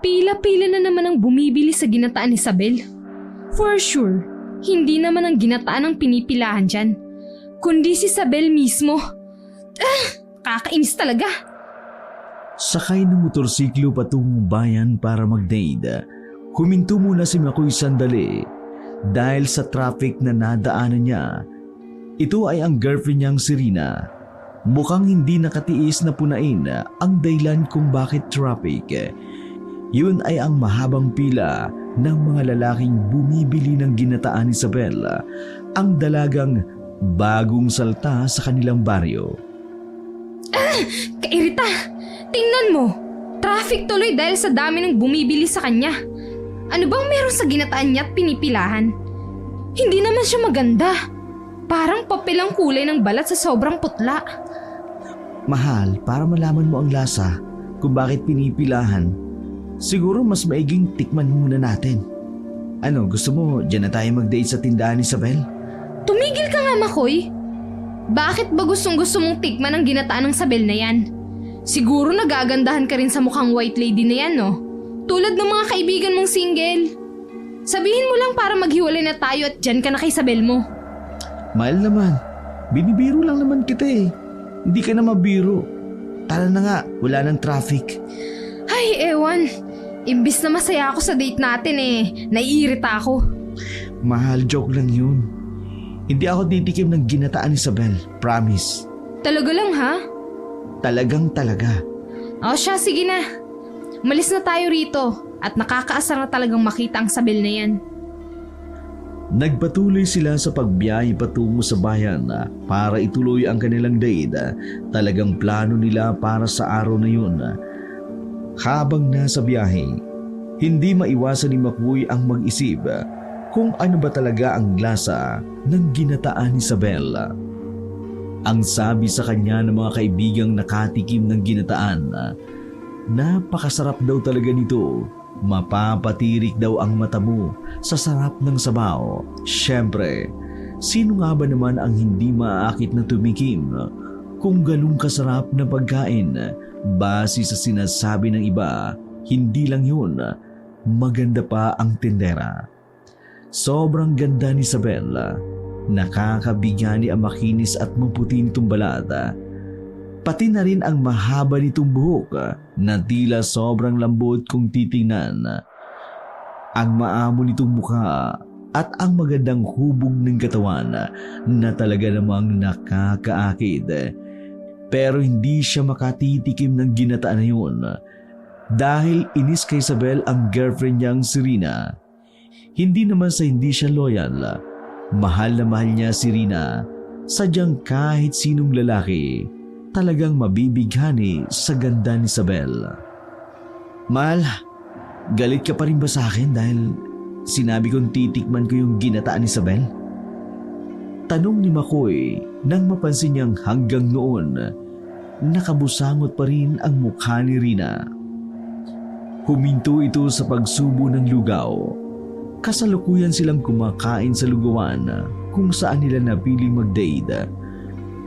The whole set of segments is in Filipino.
Pila-pila na naman ang bumibili sa ginataan ni Isabel. For sure, hindi naman ang ginataan ang pinipilahan dyan, kundi si Isabel mismo. Kakainis talaga. Sakay ng motorsiklo patungong bayan para mag-date. Huminto muna si Makoy sandali dahil sa traffic na nadaanan niya. Ito ay ang girlfriend niyang si Rina. Mukhang hindi nakatiis na punain ang dahilan kung bakit traffic. Yun ay ang mahabang pila ng mga lalaking bumibili ng ginataan ni Isabel, ang dalagang bagong salta sa kanilang baryo. Kairita! Tingnan mo! Traffic tuloy dahil sa dami ng bumibili sa kanya. Ano bang meron sa ginataan niya at pinipilahan? Hindi naman siya maganda. Parang papel ang kulay ng balat sa sobrang putla. Mahal, para malaman mo ang lasa kung bakit pinipilahan, siguro mas maiging tikman muna natin. Ano, gusto mo dyan na tayo mag-date sa tindahan ni Isabel? Tumigil ka nga, Makoy. Bakit ba gustong-gusto mong tikman ang ginataan ng Isabel na yan? Siguro nagagandahan ka rin sa mukhang white lady na yan, no? Tulad ng mga kaibigan mong single. Sabihin mo lang para maghiwalay na tayo at dyan ka na kay Isabel mo. Mahal naman, binibiro lang naman kita eh. Hindi ka na mabiro. Tara na nga, wala nang traffic. Ay, ewan. Imbis na masaya ako sa date natin naiirita ako. Mahal, joke lang yun. Hindi ako titikim ng ginataan ni Isabel, promise. Talaga lang ha? Talagang talaga. O siya, sige na. Malis na tayo rito at nakakaasar na talagang makita ang Isabel na yan. Nagpatuloy sila sa pagbiyahe patungo sa bayan para ituloy ang kanilang date. Talagang plano nila para sa araw na yun. Habang nasa biyahe, hindi maiwasan ni Makoy ang mag-isip kung ano ba talaga ang lasa ng ginataan ni Isabel. Ang sabi sa kanya ng mga kaibigang nakatikim ng ginataan, napakasarap daw talaga nito. Mapapatirik daw ang mata mo sa sarap ng sabaw. Siyempre, sino nga ba naman ang hindi maaakit na tumikim kung ganun kasarap na pagkain? Base sa sinasabi ng iba, hindi lang yun, maganda pa ang tindera. Sobrang ganda ni Isabel. Nakakabigani ang makinis at maputi nitong balat. Pati na rin ang mahaba nitong buhok na tila sobrang lambot kung titingnan. Ang maamo nitong mukha at ang magandang hubog ng katawan na talaga namang nakakaakit. Pero hindi siya makatitikim ng ginataan na yun dahil inis kay Isabel ang girlfriend niyang si Rina. Hindi naman sa hindi siya loyal. Mahal na mahal niya si Rina. Sadyang kahit sinong lalaki talagang mabibighani sa ganda ni Isabel. Mahal, galit ka pa rin ba sa akin dahil sinabi kong titikman ko yung ginataan ni Isabel? Tanong ni Makoy nang mapansin niyang hanggang noon nakabusangot pa rin ang mukha ni Rina. Huminto ito sa pagsubo ng lugaw. Kasalukuyan silang kumakain sa lugawan kung saan nila napiling mag-date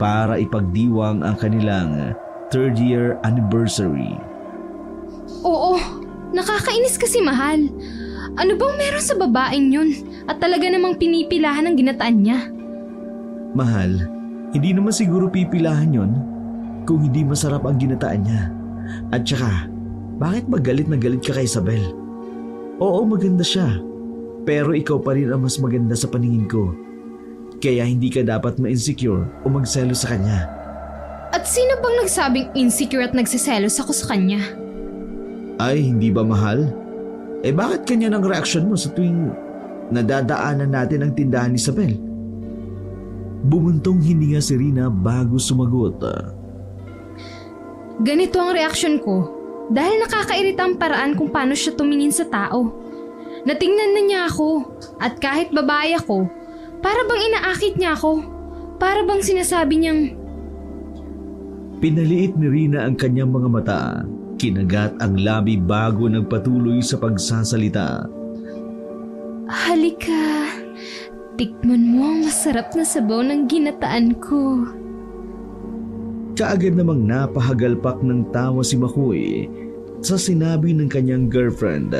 para ipagdiwang ang kanilang 3rd year anniversary. Oo, nakakainis kasi, mahal. Ano bang meron sa babaeng yun at talaga namang pinipilahan ang ginataan niya? Mahal, hindi naman siguro pipilahan yon kung hindi masarap ang ginataan niya. At saka, bakit magalit na galit ka kay Isabel? Oo, maganda siya. Pero ikaw pa rin ang mas maganda sa paningin ko. Kaya hindi ka dapat ma-insecure o magselo sa kanya. At sino bang nagsabing insecure at nagsiselos ako sa kanya? Ay, hindi ba mahal? Bakit kanya ang reaksyon mo sa tuwing nadadaanan natin ang tindahan ni Isabel? Bumuntong hininga si Rina bago sumagot. Ganito ang reaksyon ko dahil nakakairita ang paraan kung paano siya tumingin sa tao. Natingnan na niya ako at kahit babae ako, para bang inaakit niya ako. Para bang sinasabi niyang... Pinaliit ni Rina ang kanyang mga mata. Kinagat ang labi bago nagpatuloy sa pagsasalita. Halika, tikman mo ang masarap na sabaw ng ginataan ko. Kaagad namang napahagalpak ng tawa si Makoy sa sinabi ng kanyang girlfriend,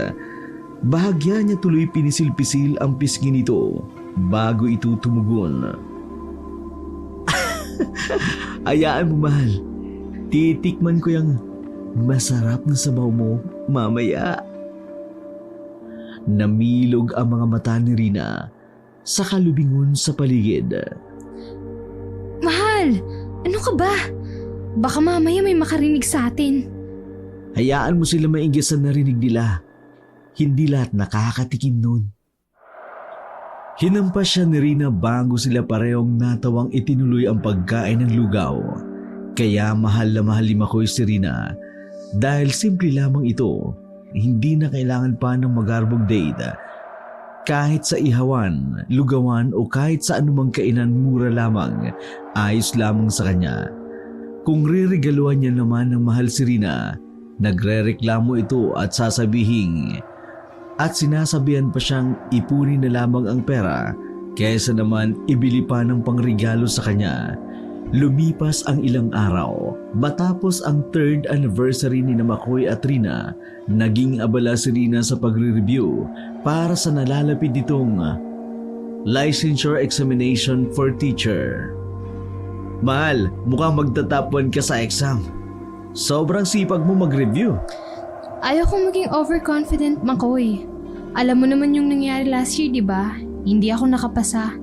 bahagya niya tuloy pinisil-pisil ang pisngi nito bago ito tumugon. Hayaan mo, mahal. Titikman ko yung masarap na sabaw mo mamaya. Namilog ang mga mata ni Rina sa kalubingon sa paligid. Mahal, ano ka ba? Baka mamaya may makarinig sa atin. Hayaan mo sila maingit sa narinig nila. Hindi lahat nakakatikim nun. Hinampas siya ni Rina bago sila parehong natawang itinuloy ang pagkain ng lugaw. Kaya mahal na mahal ni Makoy si Rina dahil simple lamang ito. Hindi na kailangan pa ng magarbong date. Kahit sa ihawan, lugawan o kahit sa anumang kainan mura lamang, ayos lamang sa kanya. Kung riregaluhan niya naman ng mahal si Rina, nagrereklamo ito at sasabihin at sinasabihan pa siyang ipunin na lamang ang pera kaysa naman ibili pa ng pangregalo sa kanya. Lumipas ang ilang araw, matapos ang 3rd anniversary ni Makoy at Rina, naging abala si Rina sa pagre-review para sa nalalapit nitong licensure examination for teacher. Mahal, mukhang magta-top 1 ka sa exam. Sobrang sipag mo mag-review. Ayaw kong maging overconfident, Makoy. Alam mo naman yung nangyari last year, di ba? Hindi ako nakapasa.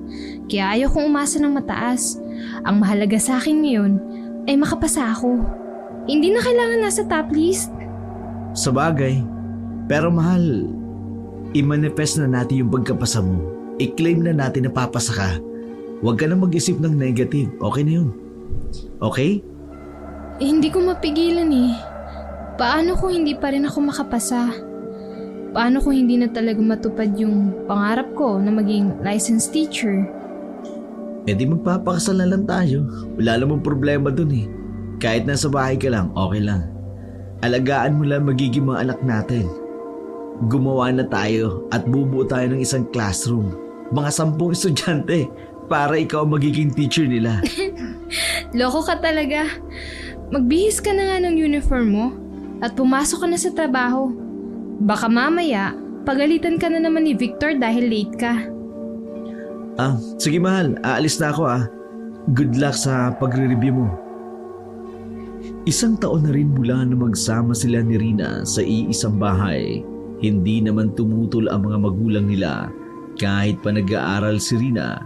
Kaya ayaw kong umasa ng mataas. Ang mahalaga sa akin ngayon ay makapasa ako. Hindi na kailangan nasa top list. Sabagay. Pero mahal, i-manifest na natin yung pagkapasa mo. I-claim na natin na papasa ka. Huwag ka na mag-isip ng negative. Okay na yun. Okay? Hindi ko mapigilan eh. Paano kung hindi pa rin ako makapasa? Paano kung hindi na talaga matupad yung pangarap ko na maging licensed teacher? E di magpapakasal na lang tayo. Wala namang problema dun eh. Kahit nasa bahay ka lang, okay lang. Alagaan mo lang magiging mga anak natin. Gumawa na tayo at bubuo tayo ng isang classroom. Mga 10 estudyante para ikaw magiging teacher nila. Loko ka talaga. Magbihis ka na nga ng uniform mo at pumasok ka na sa trabaho. Baka mamaya, pagalitan ka na naman ni Victor dahil late ka. Sige mahal, aalis na ako Good luck sa pagre-review mo. 1 taon na rin mula na magsama sila ni Rina sa iisang bahay. Hindi naman tumutol ang mga magulang nila kahit pa nag-aaral si Rina.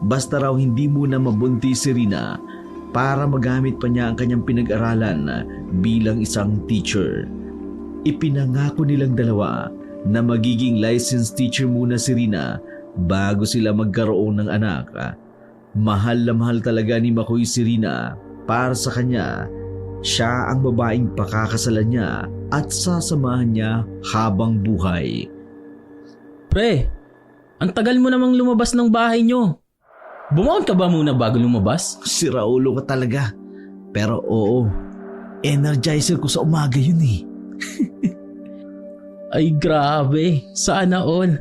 Basta raw hindi muna mabuntis si Rina para magamit pa niya ang kanyang pinag-aralan bilang isang teacher. Ipinangako nilang dalawa na magiging licensed teacher muna si Rina bago sila magkaroon ng anak. Mahal na mahal talaga ni Makoy si Rina. Para sa kanya, siya ang babaeng pakakasalan niya at sasamahan niya habang buhay. Pre, ang tagal mo namang lumabas ng bahay nyo. Bumangon ka ba muna bago lumabas? Si Raulo ka talaga. Pero oo, energizer ko sa umaga yun eh. Ay grabe, sana all.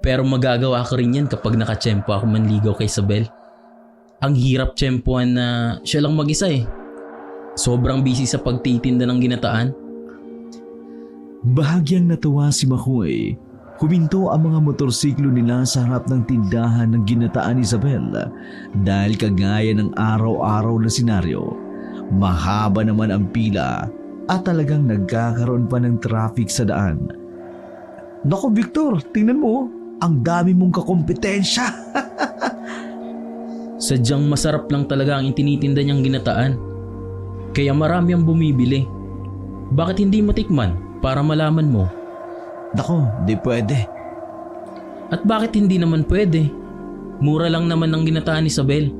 Pero magagawa ko rin yan kapag nakatsyempo ako manligaw kay Isabel. Ang hirap tsyempohan na siya lang mag-isa eh. Sobrang busy sa pagtitinda ng ginataan. Bahagyang natuwa si Makoy. Huminto ang mga motorsiklo nila sa harap ng tindahan ng ginataan ni Isabel dahil kagaya ng araw-araw na senaryo. Mahaba naman ang pila at talagang nagkakaroon pa ng traffic sa daan. Naku Victor, tingnan mo, ang dami mong kakompetensya. Sadyang masarap lang talaga ang itinitinda niyang ginataan. Kaya marami ang bumibili. Bakit hindi mo tikman para malaman mo? Naku, di pwede. At bakit hindi naman pwede? Mura lang naman ang ginataan ni Isabel.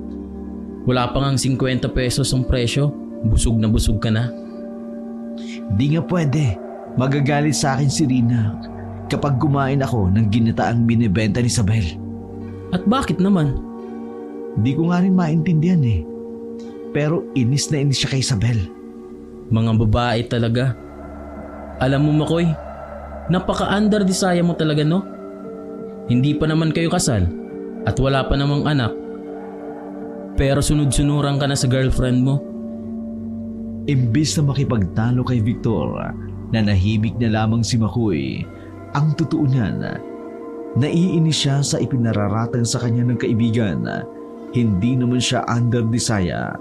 Wala pa ngang 50 pesos ang presyo. Busog na busog ka na. Di nga pwede. Magagalit sa akin si Rina kapag kumain ako ng ginataang binibenta ni Isabel. At bakit naman? Di ko nga rin maintindihan eh. Pero inis na inis siya kay Isabel. Mga babae talaga. Alam mo Makoy, napaka-underdesire mo talaga no? Hindi pa naman kayo kasal at wala pa namang anak. Pero sunod-sunuran ka na sa girlfriend mo. Imbis na makipagtalo kay Victor, Nanahimik na lamang si Makoy. Ang totoo niyan, naiinis siya sa ipinararatang sa kanya ng kaibigan. Hindi naman siya under desire.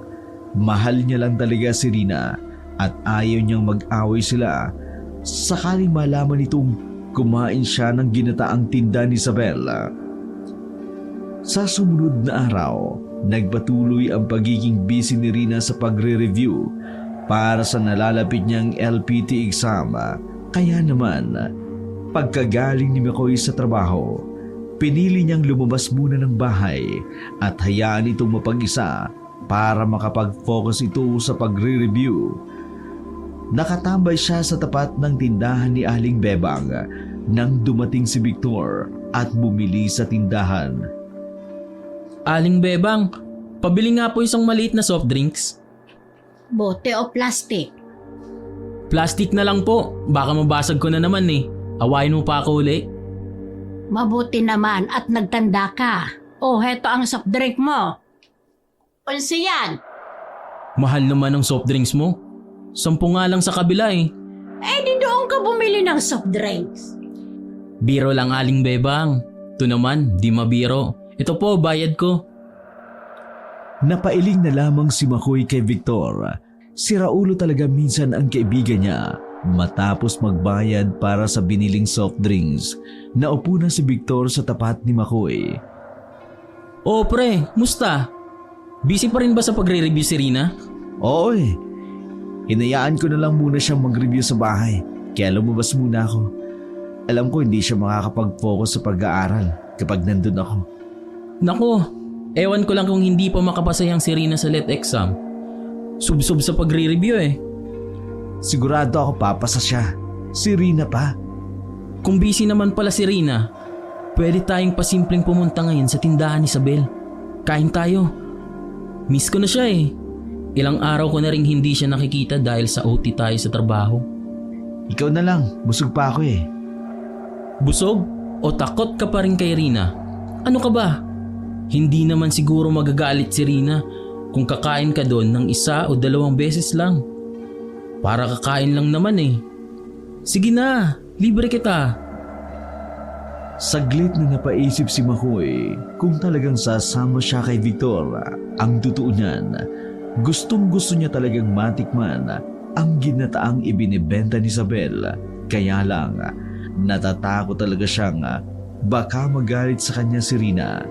Mahal niya lang talaga si Rina at ayaw niyang mag-away sila. Sakaling malaman nitong kumain siya ng ginataang tinda ni Isabel. Sa sumunod na araw, nagpatuloy ang pagiging busy ni Rina sa pagre-review para sa nalalapit niyang LPT exam. Kaya naman, pagkagaling ni Makoy sa trabaho, pinili niyang lumabas muna ng bahay at hayaan itong mapag-isa para makapag-focus ito sa pagre-review. Nakatambay siya sa tapat ng tindahan ni Aling Bebang nang dumating si Victor at bumili sa tindahan. Aling Bebang, pabili nga po isang maliit na soft drinks. Bote o plastic? Plastic na lang po, baka mabasag ko na naman eh. Awayin mo pa ako uli. Mabuti naman at nagtanda ka. Oh, heto ang soft drink mo. Unsi yan? Mahal naman ang soft drinks mo. 10 nga lang sa kabila eh. Eh di doon ka bumili ng soft drinks. Biro lang Aling Bebang. Ito naman, di mabiro. Ito po, bayad ko. Napailing na lamang si Makoy kay Victor. Si Raulo talaga minsan ang kaibigan niya. Matapos magbayad para sa biniling soft drinks, naupo na si Victor sa tapat ni Makoy. Oh pre, musta? Busy pa rin ba sa pagre-review si Rina? Oo eh. Hinayaan ko na lang muna siyang mag-review sa bahay. Kaya lumabas muna ako. Alam ko hindi siya makakapag-focus sa pag-aaral kapag nandun ako. Nako, ewan ko lang kung hindi pa makapasayang si Rina sa LET exam. Sub-sub sa pagre-review eh. Sigurado ako papasa siya. Si Rina pa. Kung busy naman pala si Rina, pwede tayong pasimpleng pumunta ngayon sa tindahan ni Isabel. Kain tayo. Miss ko na siya eh. Ilang araw ko na ring hindi siya nakikita dahil sa OT tayo sa trabaho. Ikaw na lang, busog pa ako eh. Busog? O takot ka pa rin kay Rina? Ano ka ba? Hindi naman siguro magagalit si Rina kung kakain ka doon ng 1 o 2 beses lang. Para kakain lang naman eh. Sige na, libre kita. Saglit na napaisip si Makoy kung talagang sasama siya kay Victor. Ang totoo niyan, gustong gusto niya talagang matikman ang ginataang ibinibenta ni Isabel. Kaya lang, natatakot talaga siyang baka magalit sa kanya si Rina.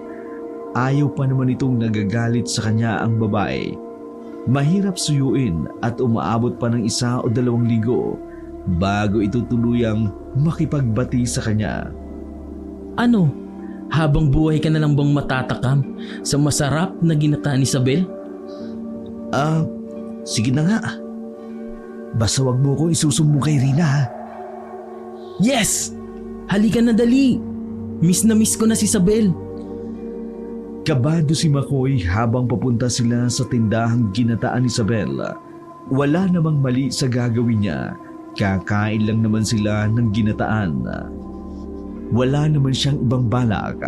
Ayaw pa naman itong nagagalit sa kanya ang babae. Mahirap suyuin at umaabot pa ng 1 o 2 linggo bago ito tuluyang makipagbati sa kanya. Ano? Habang buhay ka na lang bang matatakam sa masarap na ginataan ni Isabel? Sige na nga. Basta wag mo ko isusumbong kay Rina ha. Yes! Halika na dali! Miss na miss ko na si Isabel. Kabado si Makoy habang papunta sila sa tindahang ginataan ni Isabel. Wala namang mali sa gagawin niya. Kakain lang naman sila ng ginataan. Wala naman siyang ibang balak.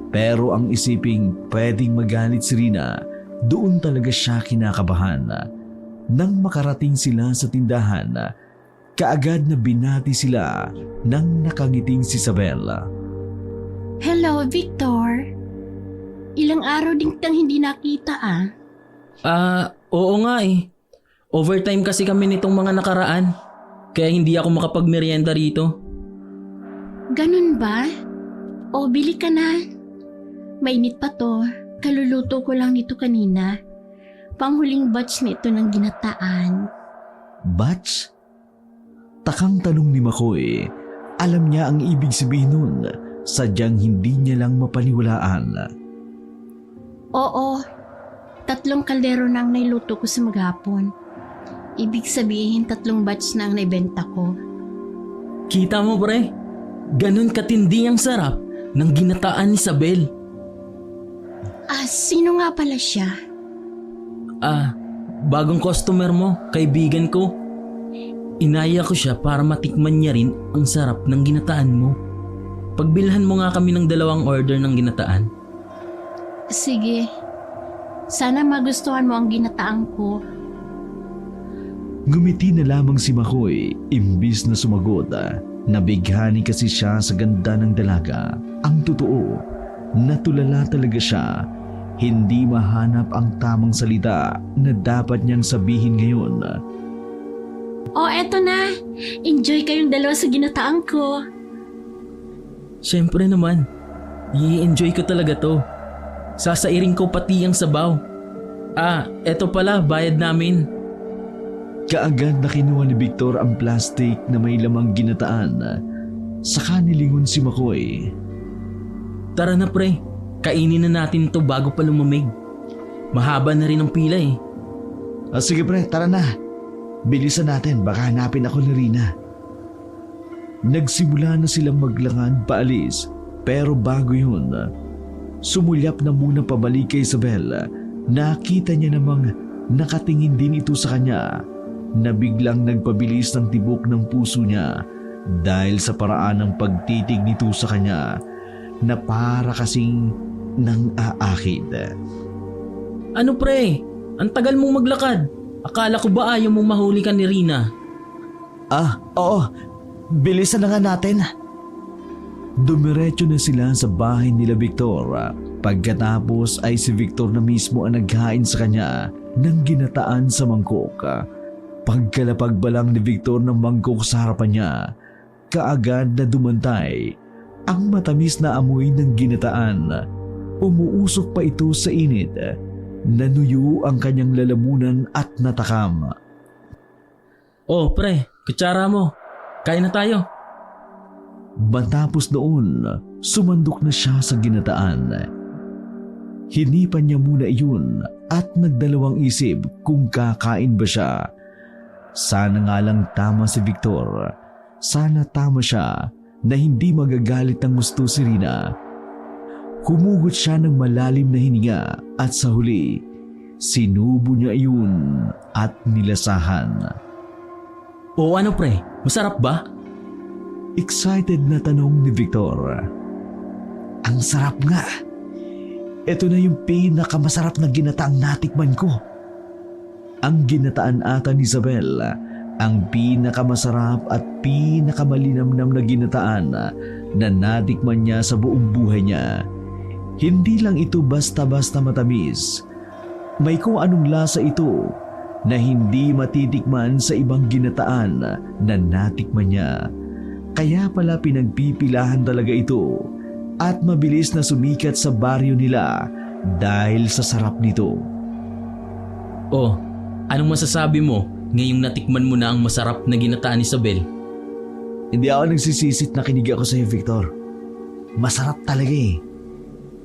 Pero ang isiping pwedeng magalit si Rina, doon talaga siya kinakabahan. Nang makarating sila sa tindahan, kaagad na binati sila nang nakangiting si Isabel. Hello, Victor. Ilang araw din kitang hindi nakita Oo nga eh. Overtime kasi kami nitong mga nakaraan. Kaya hindi ako makapagmerienda rito. Ganun ba? O, bili ka na. Mainit pa to. Kaluluto ko lang nito kanina. Panghuling batch nito ng ginataan. Batch? Takang tanong ni Makoy. Alam niya ang ibig sabihin nun. Sadyang hindi niya lang mapaniwalaan. Oo, 3 kaldero na ang nailuto ko sa maghapon. Ibig sabihin 3 batch na ang naibenta ko. Kita mo pre, ganun katindi ang sarap ng ginataan ni Isabel. Sino nga pala siya? Bagong customer mo, kaibigan ko. Inaya ko siya para matikman niya rin ang sarap ng ginataan mo. Pagbilhan mo nga kami ng 2 order ng ginataan. Sige, sana magustuhan mo ang ginataang ko. Ngumiti na lamang si Makoy imbis na sumagot. Nabighani kasi siya sa ganda ng dalaga. Ang totoo, natulala talaga siya. Hindi mahanap ang tamang salita na dapat niyang sabihin ngayon. O eto na, enjoy kayong dalawa sa ginataang ko. Siyempre naman, i-enjoy ko talaga to. Sasairin ko pati ang sabaw. Eto pala, bayad namin. Kaagad na kinuha ni Victor ang plastic na may lamang ginataan. Saka nilingon si Makoy. Tara na pre, kainin na natin to bago pa lumamig. Mahaba na rin ang pila eh. Sige pre, tara na. Bilisan natin, baka hanapin ako ni Rina. Nagsimula na silang maglakad paalis, pero bago yun, sumulyap na muna pabalik kay Isabel. Nakita niya namang nakatingin din ito sa kanya na biglang nagpabilis ng tibok ng puso niya dahil sa paraan ng pagtitig nito sa kanya na para kasing nang aakid. Ano pre, ang tagal mong maglakad. Akala ko ba ayaw mong mahuli ka ni Rina? Oo. Bilisan na nga natin. Dumiretso na sila sa bahay nila Victor. Pagkatapos ay si Victor na mismo ang naghain sa kanya ng ginataan sa mangkok. Pagkalapag ba lang ni Victor ng mangkok sa harapan niya, kaagad na dumantay ang matamis na amoy ng ginataan. Umuusok pa ito sa init. Nanuyo ang kanyang lalamunan at natakam. Oh pre, kutsara mo. Kain na tayo. Matapos noon, sumandok na siya sa ginataan. Hinipan niya muna iyon at nagdalawang isip kung kakain ba siya. Sana nga lang tama si Victor. Sana tama siya na hindi magagalit ng gusto si Rina. Humugot siya ng malalim na hininga at sa huli, sinubo niya iyon at nilasahan. O ano pre, masarap ba? Excited na tanong ni Victor. Ang sarap nga. Ito na yung pinakamasarap na ginataang natikman ko. Ang ginataan ata ni Isabel, ang pinakamasarap at pinakamalinamnam na ginataan na natikman niya sa buong buhay niya. Hindi lang ito basta-basta matamis. May kung anong lasa ito na hindi matitikman sa ibang ginataan na natikman niya. Kaya pala pinagpipilahan talaga ito at mabilis na sumikat sa baryo nila dahil sa sarap nito. Oh, anong masasabi mo ngayong natikman mo na ang masarap na ginataan ni Isabel? Hindi ako nagsisisit na kinig ako sa iyo, Victor. Masarap talaga eh.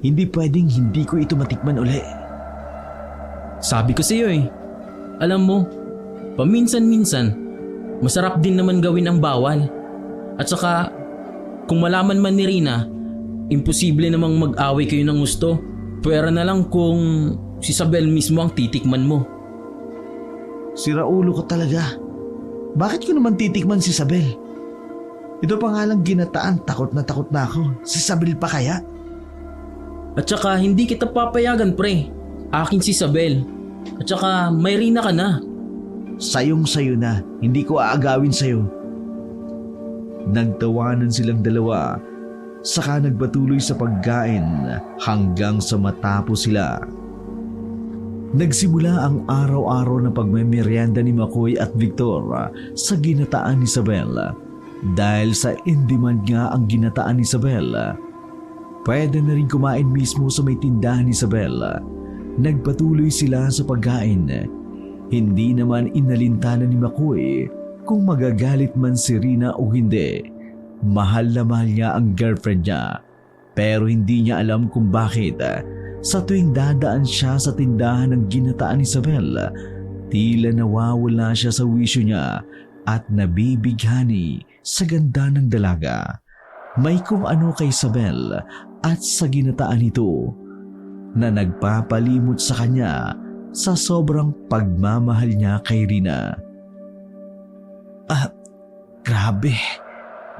Hindi pwedeng hindi ko ito matikman uli. Sabi ko sa iyo eh. Alam mo, paminsan-minsan, masarap din naman gawin ang bawal. At saka, kung malaman man ni Rina, imposible namang mag-away kayo ng gusto. Pwera na lang kung si Isabel mismo ang titikman mo. Sira ulo ko talaga. Bakit ko naman titikman si Isabel? Ito pa nga lang ginataan, takot na ako. Si Isabel pa kaya? At saka, hindi kita papayagan pre. Akin si Isabel. At saka, may Rina ka na. Sayong-sayo na, hindi ko aagawin sayo. Nagtawanan silang dalawa, saka nagpatuloy sa pagkain hanggang sa matapos sila. Nagsimula ang araw-araw na pagmemeryenda ni Makoy at Victor sa ginataan ni Isabel. Dahil sa in-demand nga ang ginataan ni Isabel, pwede na rin kumain mismo sa may tindahan ni Isabel. Nagpatuloy sila sa pagkain. Hindi naman inalintanan ni Makoy kung magagalit man si Rina o hindi. Mahal na mahal niya ang girlfriend niya. Pero hindi niya alam kung bakit. Sa tuwing dadaan siya sa tindahan ng ginataan ni Isabel, tila nawawala siya sa wisyo niya at nabibighani sa ganda ng dalaga. May kung ano kay Isabel at sa ginataan nito na nagpapalimot sa kanya sa sobrang pagmamahal niya kay Rina. Grabe.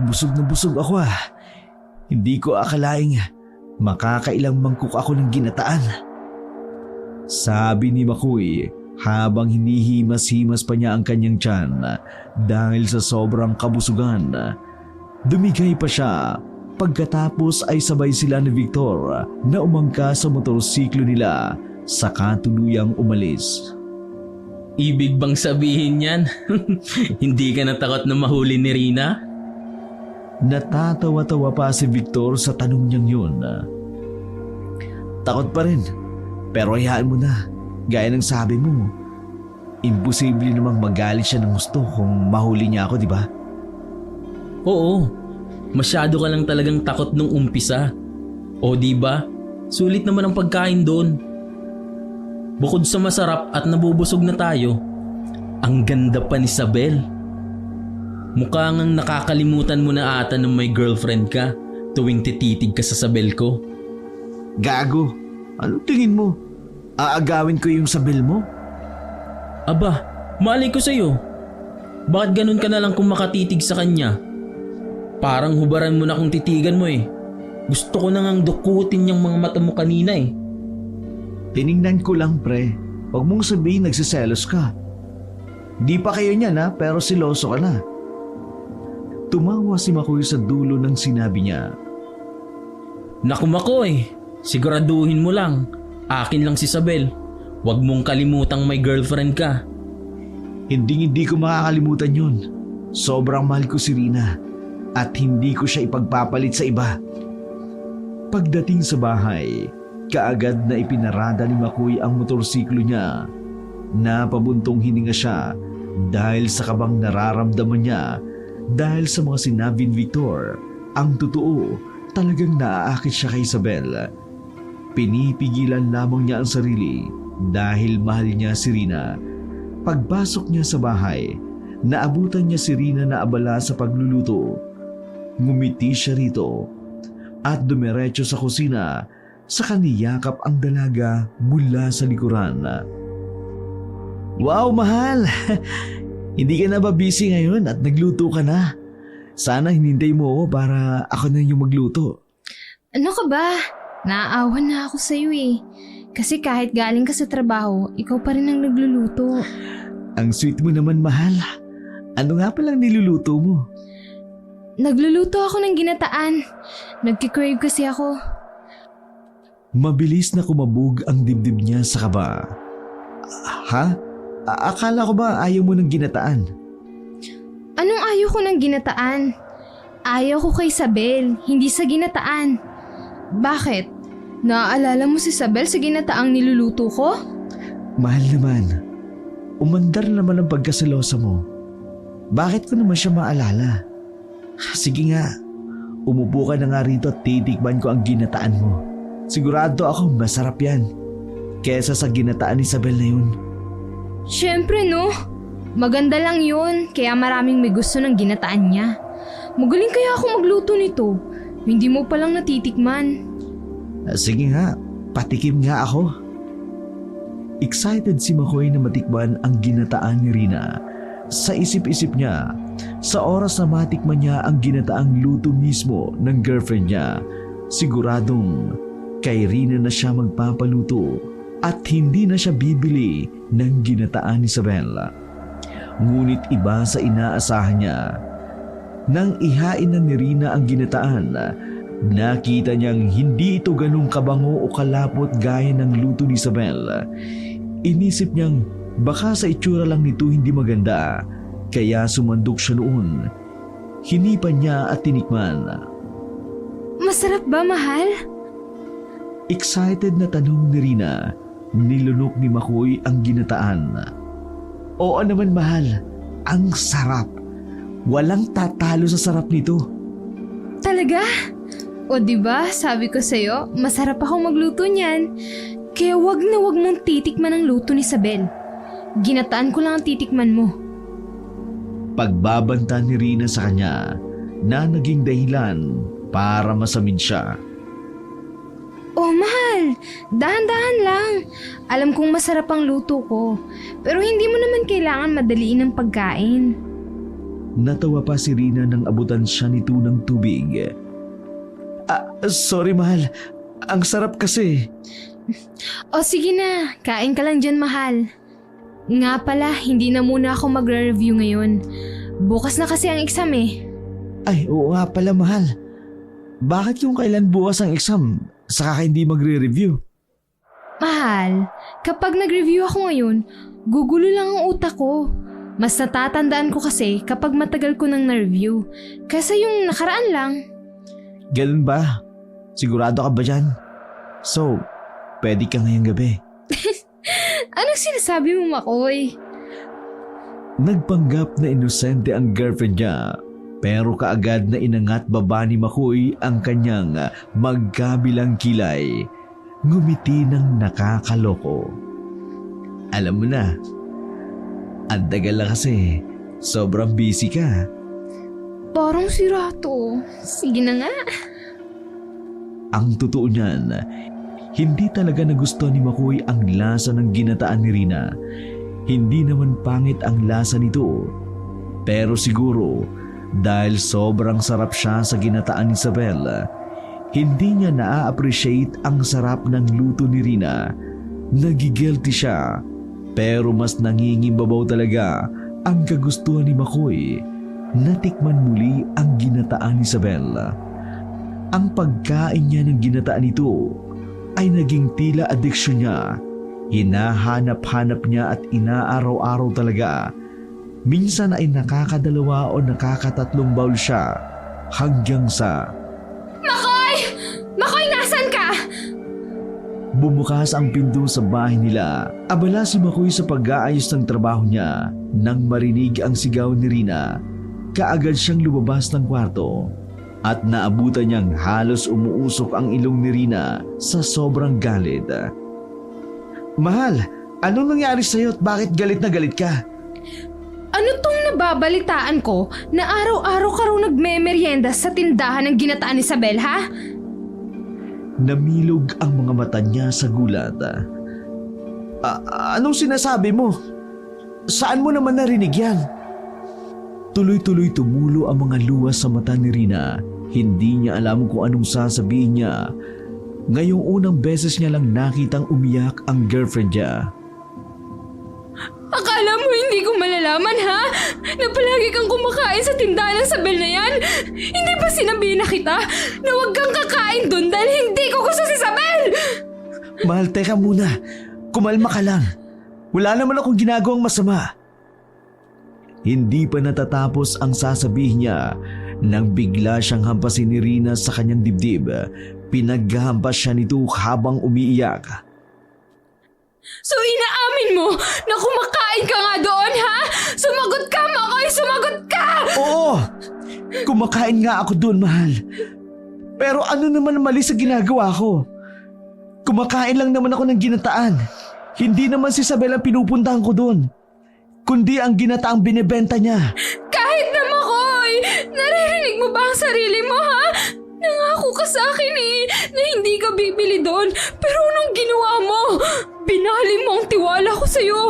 Busog na busog ako . Hindi ko akalaing makakailang mangkok ako ng ginataan. Sabi ni Makoy habang hinihimas-himas pa niya ang kanyang tiyan dahil sa sobrang kabusugan. Dumigay pa siya. Pagkatapos ay sabay sila ni Victor na umangka sa motorsiklo nila saka tuluyang umalis. Ibig bang sabihin yan? Hindi ka natakot na mahuli ni Rina? Natatawa-tawa pa si Victor sa tanong niyang yun. Takot pa rin, pero hayaan mo na. Gaya ng sabi mo, imposible namang magalit siya ng gusto kung mahuli niya ako, di ba? Oo, masyado ka lang talagang takot nung umpisa. O di ba? Sulit naman ang pagkain doon. Bukod sa masarap at nabubusog na tayo, ang ganda pa ni Isabel. Mukha ngang nakakalimutan mo na ata nung may girlfriend ka tuwing tititig ka sa Isabel ko. Gago, anong tingin mo? Aagawin ko yung Isabel mo? Aba, malay ko sa'yo. Bakit ganun ka na lang kung makatitig sa kanya? Parang hubaran mo na kung titigan mo eh. Gusto ko na ngang dukutin yung mga mata mo kanina eh. Tiningnan ko lang, pre. Huwag mong sabihin nagsiselos ka. Di pa kayo niyan ha, pero siloso ka na. Tumawa si Makoy sa dulo ng sinabi niya. Naku Makoy, siguraduhin mo lang. Akin lang si Isabel. Huwag mong kalimutang may girlfriend ka. Hindi ko makakalimutan yun. Sobrang mahal ko si Rina at hindi ko siya ipagpapalit sa iba. Pagdating sa bahay, kaagad na ipinarada ni Makoy ang motorsiklo niya. Napabuntong hininga siya dahil sa kabang nararamdaman niya dahil sa mga sinabi ni Victor. Ang totoo, talagang naaakit siya kay Isabel. Pinipigilan lamang niya ang sarili dahil mahal niya si Rina. Pagpasok niya sa bahay, naabutan niya si Rina na abala sa pagluluto. Ngumiti siya rito at dumiretso sa kusina sa kaniyakap ang dalaga mula sa likuran. Wow, mahal! Hindi ka na ba busy ngayon at nagluto ka na? Sana hinintay mo ako para ako na yung magluto. Ano ka ba? Naaawan na ako sa'yo eh. Kasi kahit galing ka sa trabaho, ikaw pa rin ang nagluluto. Ang sweet mo naman, mahal. Ano nga palang niluluto mo? Nagluluto ako ng ginataan. Nagkikrave kasi ako. Mabilis na kumabog ang dibdib niya sa kaba. Ha? Akala ko ba ayaw mo ng ginataan? Anong ayaw ko ng ginataan? Ayaw ko kay Isabel, hindi sa ginataan. Bakit? Naaalala mo si Isabel sa ginataang niluluto ko? Mahal naman. Umandar naman ang pagkaselosa mo. Bakit ko naman siya maalala? Sige nga, umupo ka na nga rito at titikman ko ang ginataan mo. Sigurado ako masarap yan. Kesa sa ginataan ni Isabel na yun. Siyempre no. Maganda lang yun, kaya maraming may gusto ng ginataan niya. Magaling kaya ako magluto nito. Hindi mo palang natitikman. Sige nga, patikim nga ako. Excited si Makoy na matikman ang ginataan ni Rina. Sa isip-isip niya, sa oras na matikman niya ang ginataang luto mismo ng girlfriend niya, siguradong kay Rina na siya magpapaluto at hindi na siya bibili ng ginataan ni Isabel. Ngunit iba sa inaasahan niya. Nang ihain na ni Rina ang ginataan, nakita niyang hindi ito ganong kabango o kalapot gaya ng luto ni Isabel. Inisip niyang baka sa itsura lang nito hindi maganda, kaya sumandok siya noon. Hinipan niya at tinikman. Masarap ba, mahal? Excited na tanong ni Rina. Nilunok ni Makoy ang ginataan. Oo naman, mahal. Ang sarap. Walang tatalo sa sarap nito. Talaga? O diba, sabi ko sa'yo, masarap ako magluto niyan. Kaya wag na wag mong titikman ang luto ni Isabel. Ginataan ko lang ang titikman mo. Pagbabanta ni Rina sa kanya na naging dahilan para masamid siya. Oh, mahal. Dahan-dahan lang. Alam kong masarap ang luto ko. Pero hindi mo naman kailangan madaliin ang pagkain. Natawa pa si Rina nang abutan siya nito ng tubig. Sorry, mahal. Ang sarap kasi. O sige na, kain ka lang dyan, mahal. Nga pala, hindi na muna ako magre-review ngayon. Bukas na kasi ang exam eh. Ay, oo nga pala, mahal. Bakit yung kailan bukas ang exam, saka ka hindi magre-review? Mahal, kapag nag-review ako ngayon, gugulo lang ang utak ko. Mas natatandaan ko kasi kapag matagal ko nang na-review. Kaysa yung nakaraan lang. Ganun ba? Sigurado ka ba dyan? So, pwede ka ngayong gabi. Anong sinasabi mo, Makoy? Nagpanggap na inosente ang girlfriend niya, pero kaagad na inangat baba ni Makoy ang kanyang magkabilang kilay. Ngumiti ng nakakaloko. Alam mo na, ang tagal na kasi, sobrang busy ka. Parang sira to. Sige na nga. Ang totoo niyan, hindi talaga nagustuhan ni Makoy ang lasa ng ginataan ni Rina. Hindi naman pangit ang lasa nito. Pero siguro, dahil sobrang sarap siya sa ginataan ni Isabel, hindi niya na-appreciate ang sarap ng luto ni Rina. Nagigilty siya, pero mas nangingimbabaw talaga ang kagustuhan ni Makoy. Natikman muli ang ginataan ni Isabel. Ang pagkain niya ng ginataan nito ay naging tila addiction niya. Hinahanap-hanap niya at inaaraw-araw talaga. Minsan ay nakakadalawa o nakakatatlong bowl siya hanggang sa... Makoy! Makoy, nasan ka? Bumukas ang pinto sa bahay nila. Abala si Makoy sa pag-aayos ng trabaho niya. Nang marinig ang sigaw ni Rina, kaagad siyang lumabas ng kwarto. At naabutan niyang halos umuusok ang ilong ni Rina sa sobrang galit. Mahal, anong nangyari sa'yo at bakit galit na galit ka? Ano tong nababalitaan ko na araw-araw ka raw nagme-merienda sa tindahan ng ginataan ni Isabel, ha? Namilog ang mga mata niya sa gulat. Anong sinasabi mo? Saan mo naman narinig yan? Tuloy-tuloy tumulo ang mga luwas sa mata ni Rina. Hindi niya alam kung anong sasabihin niya. Ngayong unang beses niya lang nakitang umiyak ang girlfriend niya. Akala mo hindi ko malalaman, ha? Na palagi kang kumakain sa tindahan ng Isabel na yan? Hindi ba sinabihin na kita na huwag kang kakain doon dahil hindi ko gusto si Isabel? Mahal, teka muna. Kumalma ka lang. Wala naman akong ginagawang masama. Hindi pa natatapos ang sasabihin niya nang bigla siyang hampasin ni Rina sa kanyang dibdib. Pinaghampas siya nito habang umiiyak. So inaamin mo na kumakain ka nga doon, ha? Sumagot ka, Makoy! Sumagot ka! Oo! Kumakain nga ako doon, mahal. Pero ano naman ang mali sa ginagawa ko? Kumakain lang naman ako ng ginataan. Hindi naman si Isabel ang pinupuntahan ko doon, kundi ang ginataang binebenta niya. Kahit na, Makoy! Naririnig mo ba ang sarili mo, ha? Nangako ka sa akin na hindi ka bibili doon. Pero anong ginawa mo? Binali mo ang tiwala ko sa'yo.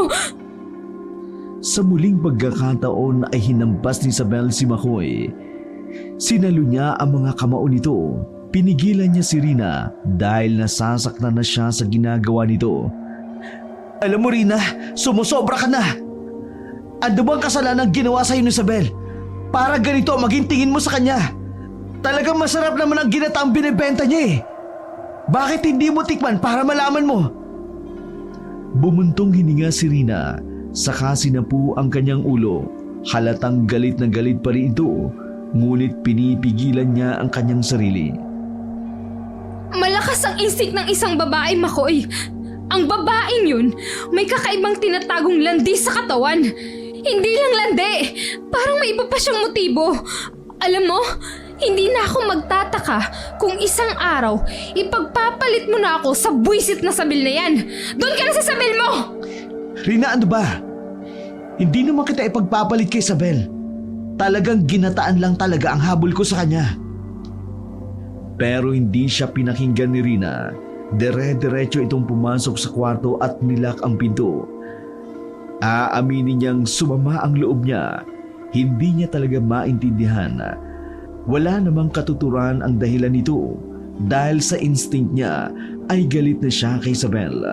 Sa muling pagkakataon ay hinampas ni Isabel si Makoy. Sinalo niya ang mga kamao nito. Pinigilan niya si Rina dahil nasasaktan na siya sa ginagawa nito. Alam mo, Rina, sumusobra ka na. Ano bang kasalanan ginawa sa'yo ni Isabel? Para ganito maging tingin mo sa kanya. Talagang masarap naman ang ginataang binibenta niya eh. Bakit hindi mo tikman para malaman mo? Bumuntong hininga si Rina, saka sinapu ang kanyang ulo. Halatang galit na galit pa rin ito, ngunit pinipigilan niya ang kanyang sarili. Malakas ang instinct ng isang babae, Makoy. Ang babaeng yun, may kakaibang tinatagong landi sa katawan. Hindi lang landi, parang may iba pa siyang motibo. Alam mo, hindi na ako magtataka kung isang araw ipagpapalit mo na ako sa buwisit na Isabel na yan. Doon ka na sa Isabel mo! Rina, ano ba? Hindi naman kita ipagpapalit kay Isabel. Talagang ginataan lang talaga ang habol ko sa kanya. Pero hindi siya pinakinggan ni Rina. Dire-diretso itong pumasok sa kwarto at nilak ang pinto. Aaminin niyang sumama ang loob niya. Hindi niya talaga maintindihan. Wala namang katuturan ang dahilan nito. Dahil sa instinct niya ay galit na siya kay Isabel.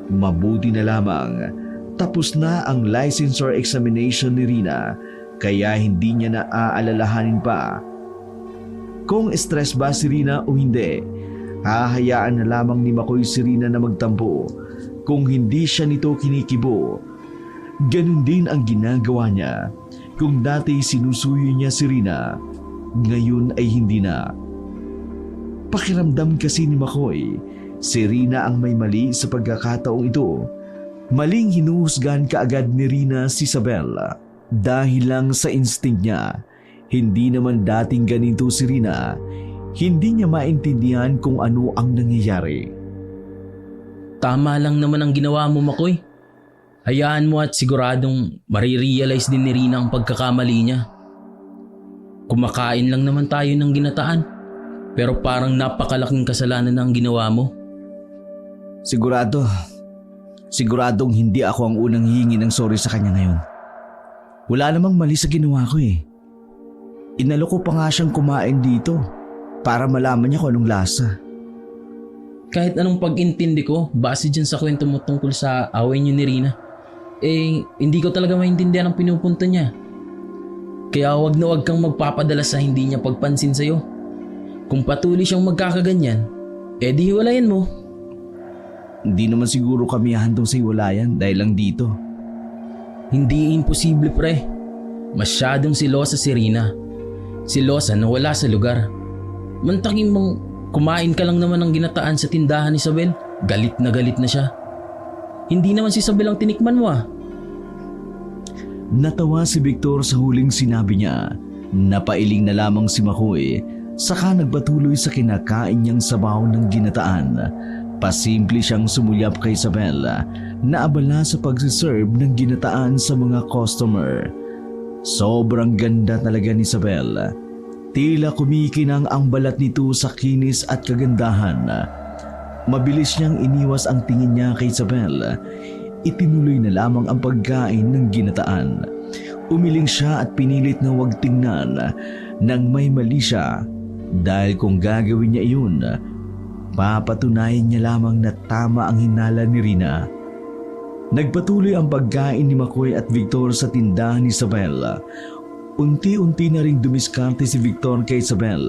Mabuti na lamang Tapos na ang licensure examination ni Rina kaya hindi niya naaalalahanin pa kung stress ba si Rina o hindi. Hahayaan na lamang ni Makoy si Rina na magtampo kung hindi siya nito kinikibo. Ganun din ang ginagawa niya. Kung dati sinusuyo niya si Rina, ngayon ay hindi na. Pakiramdam kasi ni Makoy, si Rina ang may mali sa pagkakataong ito. Maling hinuhusgan kaagad ni Rina si Isabel dahil lang sa instinct niya. Hindi naman dating ganito si Rina. Hindi niya maintindihan kung ano ang nangyayari. Tama lang naman ang ginawa mo, Makoy. Hayaan mo at siguradong marirealize din ni Rina ang pagkakamali niya. Kumakain lang naman tayo ng ginataan, pero parang napakalaking kasalanan na ang ginawa mo. Siguradong hindi ako ang unang hihingi ng sorry sa kanya ngayon. Wala namang mali sa ginawa ko eh. Inalok ko pa nga siyang kumain dito para malaman niya kung anong lasa. Kahit anong pag-intindi ko, base dyan sa kwento mo tungkol sa away niyo ni Rina, hindi ko talaga maintindihan ang pinupunto niya. Kaya wag na wag kang magpapadala sa hindi niya pagpansin sa'yo. Kung patuloy siyang magkakaganyan, di hiwalayan mo. Hindi naman siguro kami handong sa iwalayan dahil lang dito. Hindi imposible, pre. Masyadong silosa si Rina. Silosa na wala sa lugar. Mantakin mong kumain ka lang naman ng ginataan sa tindahan ni Isabel. Galit na siya. Hindi naman si Isabel ang tinikman mo ah. Natawa si Victor sa huling sinabi niya. Napailing na lamang si Makoy, saka nagpatuloy sa kinakain niyang sabaw ng ginataan. Pasimple siyang sumulyap kay Isabel na abala sa pagsiserve ng ginataan sa mga customer. Sobrang ganda talaga ni Isabel. Tila kumikinang ang balat nito sa kinis at kagandahan. Mabilis niyang iniwas ang tingin niya kay Isabel. Itinuloy na lamang ang pagkain ng ginataan. Umiling siya at pinilit na huwag tingnan nang may mali siya. Dahil kung gagawin niya iyon, papatunayan niya lamang na tama ang hinala ni Rina. Nagpatuloy ang pagkain ni Makoy at Victor sa tindahan ni Isabel. Unti-unti na ring dumiskarte si Victor kay Isabel.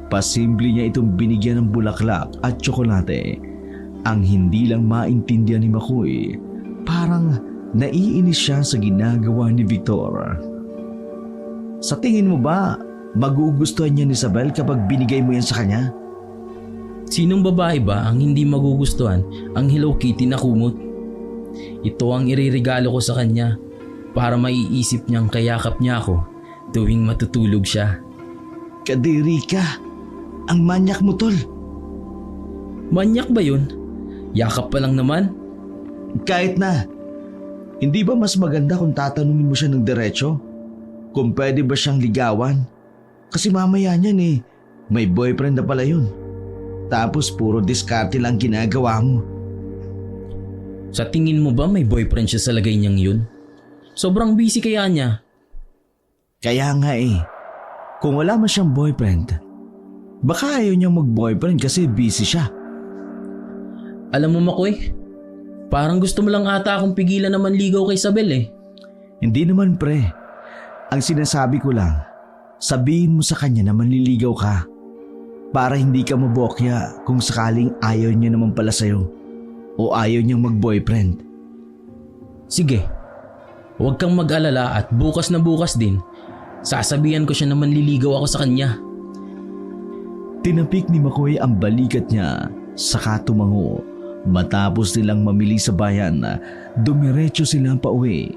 Pasimple niya itong binigyan ng bulaklak at tsokolate. Ang hindi lang maintindihan ni Makoy, parang naiinis siya sa ginagawa ni Victor. Sa tingin mo ba, magugustuhan niya ni Isabel kapag binigay mo yan sa kanya? Sinong babae ba ang hindi magugustuhan ang Hello Kitty na kumot? Ito ang iririgalo ko sa kanya para maiisip niyang kayakap niya ako tuwing matutulog siya. Kadiri ka! Ang manyak mo, tol! Manyak ba yun? Yakap pa lang naman. Kahit na! Hindi ba mas maganda kung tatanungin mo siya ng diretso? Kung pwede ba siyang ligawan? Kasi mamaya niyan may boyfriend na pala yun. Tapos puro diskarte lang ginagawa mo. Sa tingin mo ba may boyfriend siya sa lagay niyang yun? Sobrang busy kaya niya. Kaya nga kung wala man siyang boyfriend, baka ayaw niyang mag-boyfriend kasi busy siya. Alam mo, Makoy, parang gusto mo lang ata akong pigilan na manligaw kay Isabel eh. Hindi naman, pre. Ang sinasabi ko lang, sabihin mo sa kanya na manliligaw ka para hindi ka mabokya kung sakaling ayaw niya naman pala sa'yo o ayaw niyang mag-boyfriend. Sige, huwag kang mag-alala at bukas na bukas din, sasabihan ko siya na manliligaw ako sa kanya. Tinapik ni Makoy ang balikat niya, saka tumango. Matapos nilang mamili sa bayan, dumiretso silang pauwi.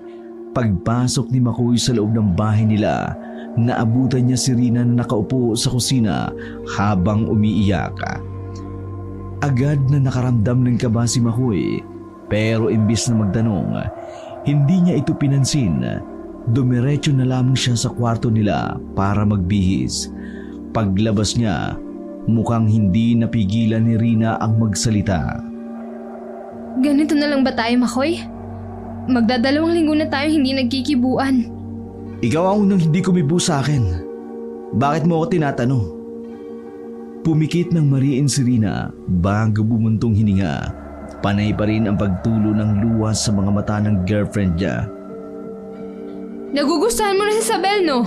Pagpasok ni Makoy sa loob ng bahay nila, naabutan niya si Rina na nakaupo sa kusina habang umiiyak. Agad na nakaramdam ng kaba si Makoy, pero imbis na magtanong, hindi niya ito pinansin. Dumiretso na lamang siya sa kwarto nila para magbihis. Paglabas niya, mukhang hindi napigilan ni Rina ang magsalita. Ganito na lang ba tayo, Makoy? Magdadalawang linggo na tayo hindi nagkikibuan. Ikaw ang unang hindi kumibo sa akin. Bakit mo ako tinatanong? Pumikit ng mariin si Rina bago bumuntong hininga. Panay pa rin ang pagtulo ng luha sa mga mata ng girlfriend niya. Nagugustuhan mo na si Isabel, no?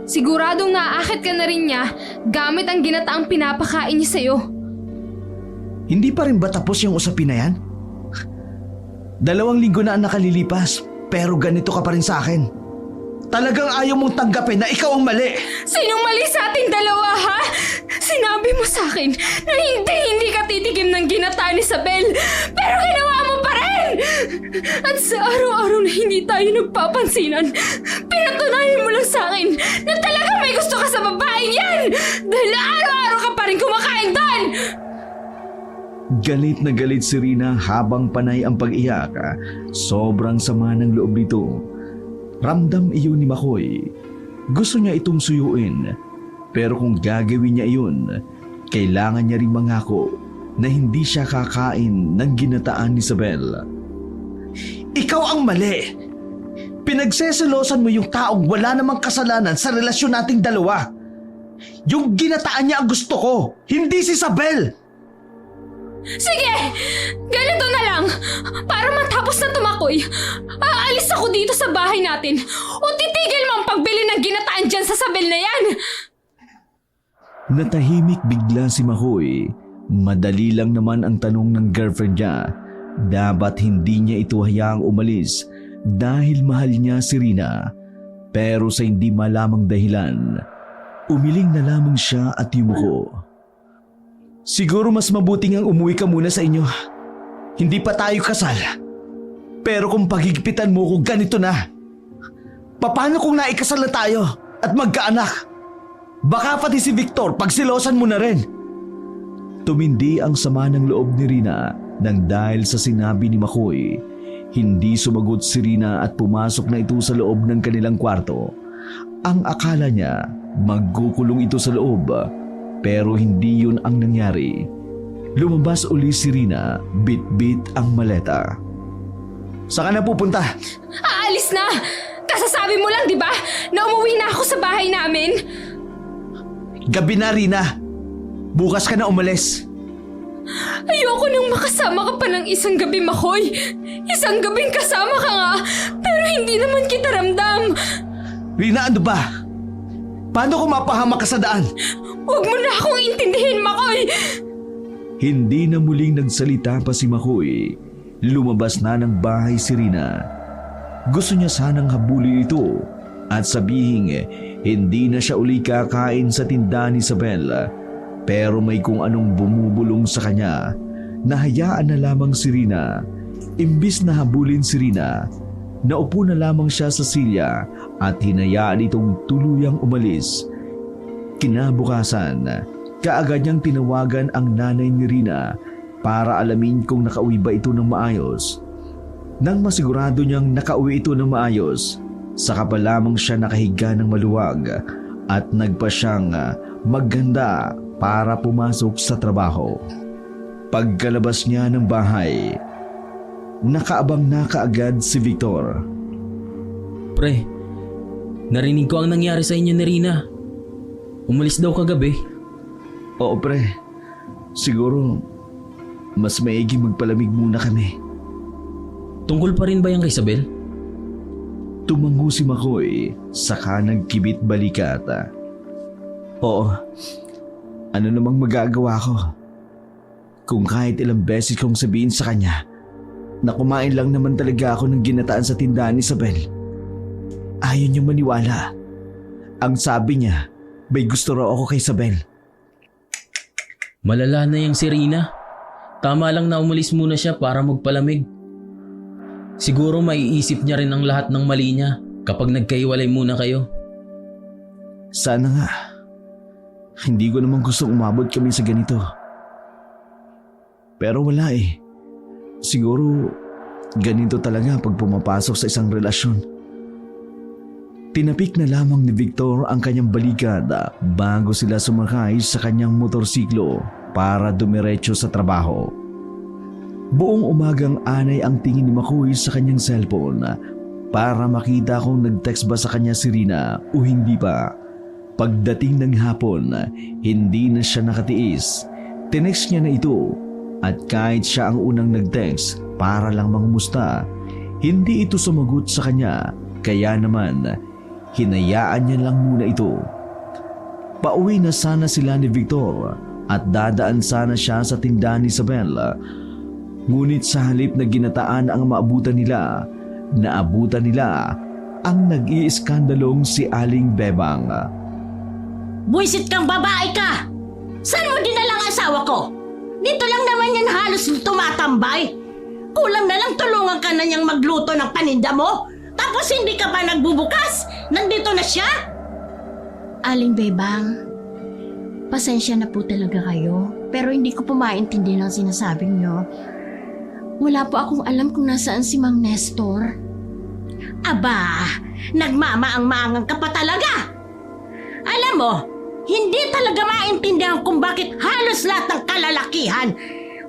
Siguradong naaakit ka na rin niya gamit ang ginataang pinapakain niya sa'yo. Hindi pa rin ba tapos yung usapin na yan? 2 linggo na ang nakalilipas, pero ganito ka pa rin sa akin. Talagang ayaw mong tanggapin na ikaw ang mali. Sinong mali sa ating dalawa, ha? Sinabi mo sa akin na hindi ka titikim ng ginataan ni Isabel, pero ginawa mo pa rin! At sa araw-araw na hindi tayo nagpapansinan, pinatunayan mo lang sa akin na talagang may gusto ka sa babaeng yan! Dahil araw-araw ka pa rin kumakain doon! Galit na galit si Rina habang panay ang pag-iyak. Sobrang sama ng loob nito. Ramdam iyon ni Makoy. Gusto niya itong suyuin. Pero kung gagawin niya iyon, kailangan niya rin mangako na hindi siya kakain ng ginataan ni Isabel. Ikaw ang mali! Pinagseselosan mo yung taong wala namang kasalanan sa relasyon nating dalawa. Yung ginataan niya ang gusto ko, hindi si Isabel! Sige! Ganito na lang! Para matapos na tumakoy, aalis ako dito sa bahay natin o titigil mo ang pagbili ng ginataan dyan sa Isabel na yan! Natahimik bigla si Makoy. Madali lang naman ang tanong ng girlfriend niya. Dapat hindi niya ito hayaang umalis dahil mahal niya si Rina. Pero sa hindi malamang dahilan, umiling na lamang siya at yumuko. Siguro mas mabuting ang umuwi ka muna sa inyo. Hindi pa tayo kasal. Pero kung pagigpitan mo ko ganito na, paano kung naikasal na tayo at magkaanak? Baka pati si Victor pagsilosan mo na rin. Tumindi ang sama ng loob ni Rina nang dahil sa sinabi ni Makoy. Hindi sumagot si Rina at pumasok na ito sa loob ng kanilang kwarto. Ang akala niya magkukulong ito sa loob. Pero hindi yun ang nangyari. Lumabas uli si Rina, bit-bit ang maleta. Saan ka na pupunta? Aalis na! Kasasabi mo lang, di ba? Na umuwi na ako sa bahay namin. Gabi na, Rina. Bukas ka na umalis. Ayoko nang makasama ka pa ng isang gabi, Makoy. Isang gabing kasama ka nga, pero hindi naman kita ramdam. Rina, ano ba? Paano kung mapahamak ka sa daan? Huwag mo na akong intindihin, Makoy! Hindi na muling nagsalita pa si Makoy. Lumabas na ng bahay si Rina. Gusto niya sanang habulin ito at sabihin hindi na siya uli kakain sa tindahan ni Isabel. Pero may kung anong bumubulong sa kanya. Nahayaan na lamang si Rina. Imbis na habulin si Rina, naupo na lamang siya sa silya at hinayaan itong tuluyang umalis. Kinabukasan, kaagad niyang tinawagan ang nanay ni Rina para alamin kung nakauwi ba ito ng maayos. Nang masigurado niyang nakauwi ito ng maayos, saka pa lamang siya nakahiga ng maluwag at nagpa siyang magganda para pumasok sa trabaho. Pagkalabas niya ng bahay, nakaabang na kaagad si Victor. Pre, narinig ko ang nangyari sa inyo ni Rina. Umalis daw kagabi. Oo pre, siguro mas maiging magpalamig muna kami. Tungkol pa rin ba yan kay Isabel? Tumango si Makoy, saka nagkibit balikat. Oo, ano namang magagawa ko? Kung kahit ilang beses kong sabihin sa kanya na kumain lang naman talaga ako ng ginataan sa tindahan ni Isabel, ayaw niyang maniwala. Ang sabi niya, may gusto raw ako kay Isabel. Malala na yung si Rina. Tama lang na umalis muna siya para magpalamig. Siguro maiisip niya rin ang lahat ng mali niya kapag nagkaiwalay muna kayo. Sana nga. Hindi ko naman gustong umabot kami sa ganito. Pero wala eh. Siguro ganito talaga pag pumapasok sa isang relasyon. Tinapik na lamang ni Victor ang kanyang balikat bago sila sumakay sa kanyang motorsiklo para dumiretso sa trabaho. Buong umagang anay ang tingin ni Makoy sa kanyang cellphone para makita kung nag-text ba sa kanya si Rina o hindi pa. Pagdating ng hapon, hindi na siya nakatiis. Tinext niya na ito. At kahit siya ang unang nag-text para lang mangumusta, hindi ito sumagot sa kanya, kaya naman hinayaan niya lang muna ito. Pauwi na sana sila ni Victor at dadaan sana siya sa tindahan ni Isabel. Ngunit sa halip na ginataan ang maabutan nila, naabutan nila ang nag-iiskandalong si Aling Bebang. Buisit kang babae ka! Saan mo dinalang asawa ko? Dito lang naman yan halos tumatambay. Kulang na lang tulungan ka na niyang magluto ng paninda mo. Tapos hindi ka pa nagbubukas. Nandito na siya. Aling Bebang, pasensya na po talaga kayo. Pero hindi ko po maintindihan ang sinasabi niyo. Wala po akong alam kung nasaan si Mang Nestor. Aba, nagmamaang-maangang ka pa talaga. Alam mo, hindi talaga maintindihan kung bakit halos lahat ng kalalakihan,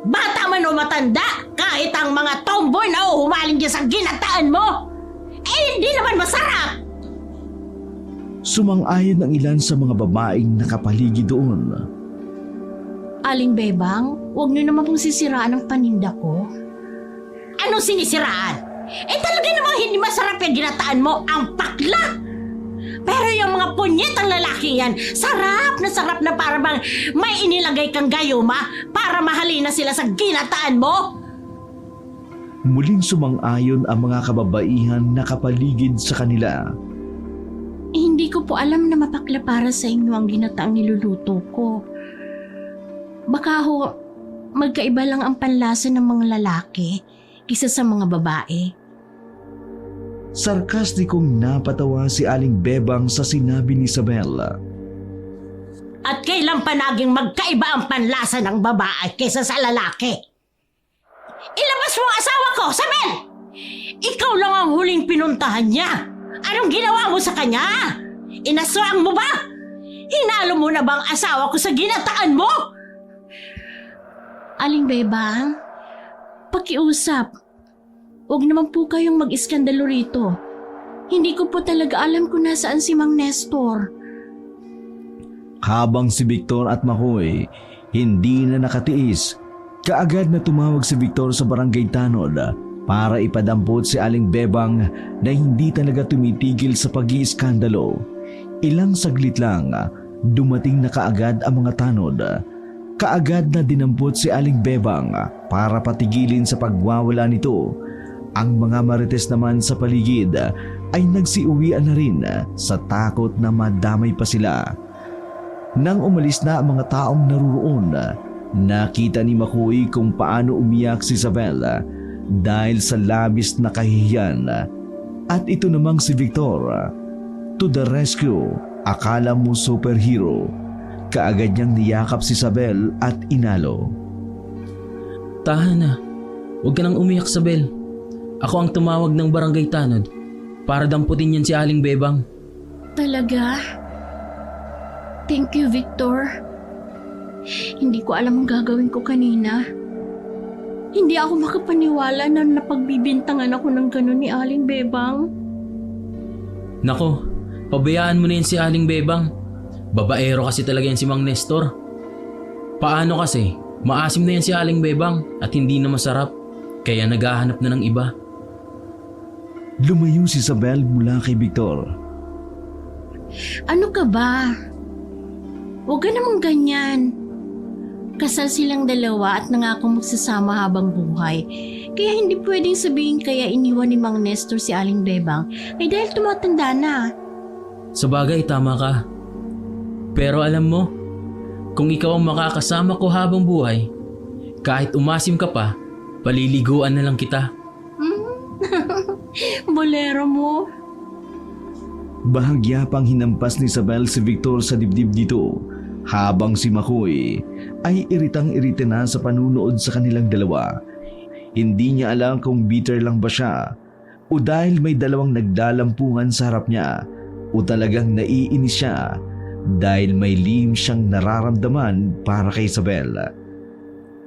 bata man o matanda, kahit ang mga tomboy na humaling dyan sa ginataan mo, hindi naman masarap. Sumang-ayon ang ilan sa mga babaeng nakapaligid doon. Aling Bebang, huwag niyo naman pong sisiraan ang paninda ko. Ano sinisiraan? Talaga namang hindi masarap yung ginataan mo, ang pakla! Pero yung mga punyetang lalaki yan, sarap na para bang may inilagay kang gayuma para mahalin na sila sa ginataan mo. Muling sumang-ayon ang mga kababaihan na kapaligid sa kanila. Hindi ko po alam na mapakla para sa inyo ang ginataang niluluto ko. Baka ho, magkaiba lang ang panlasa ng mga lalaki kaysa sa mga babae. Sarkastikong napatawa si Aling Bebang sa sinabi ni Isabel. At kailan pa naging magkaiba ang panlasa ng babae kaysa sa lalaki? Ilabas mo ang asawa ko, Isabel! Ikaw lang ang huling pinuntahan niya. Anong ginawa mo sa kanya? Inaswang mo ba? Hinalo mo na bang asawa ko sa ginataan mo? Aling Bebang, pakiusap. Huwag naman po kayong mag-iskandalo rito. Hindi ko po talaga alam kung nasaan si Mang Nestor. Habang si Victor at Makoy hindi na nakatiis, kaagad na tumawag si Victor sa barangay Tanod para ipadampot si Aling Bebang na hindi talaga tumitigil sa pag-iiskandalo. Ilang saglit lang, dumating na kaagad ang mga Tanod. Kaagad na dinampot si Aling Bebang para patigilin sa pagwawala nito. Ang mga marites naman sa paligid ay nagsiuwian na rin sa takot na madamay pa sila. Nang umalis na ang mga taong naruroon, nakita ni Makoy kung paano umiyak si Isabel dahil sa labis na kahihiyan. At ito namang si Victor, to the rescue, akala mo superhero. Kaagad niyang niyakap si Isabel at inalo. Tahan na. Huwag ka nang umiyak, Isabel. Ako ang tumawag ng barangay Tanod para damputin yan si Aling Bebang. Talaga? Thank you, Victor. Hindi ko alam ang gagawin ko kanina. Hindi ako makapaniwala na napagbibintangan ako ng gano'n ni Aling Bebang. Nako, pabayaan mo na yan si Aling Bebang. Babaero kasi talaga yan si Mang Nestor. Paano kasi? Maasim na yan si Aling Bebang at hindi na masarap. Kaya naghahanap na ng iba. Lumayo si Isabel mula kay Victor. Ano ka ba? Huwag ka namang ganyan. Kasal silang dalawa at nangako magsasama habang buhay. Kaya hindi pwedeng sabihin kaya iniwan ni Mang Nestor si Aling Bebang ay dahil tumatanda na. Sabagay, tama ka. Pero alam mo, kung ikaw ang makakasama ko habang buhay, kahit umasim ka pa, paliliguan na lang kita. Bolero mo. Bahagya pang hinampas ni Isabel si Victor sa dibdib dito, habang si Makoy ay iritang-irita na sa panunood sa kanilang dalawa. Hindi niya alam kung bitter lang ba siya o dahil may dalawang nagdalampungan sa harap niya o talagang naiinis siya dahil may lihim siyang nararamdaman para kay Isabel.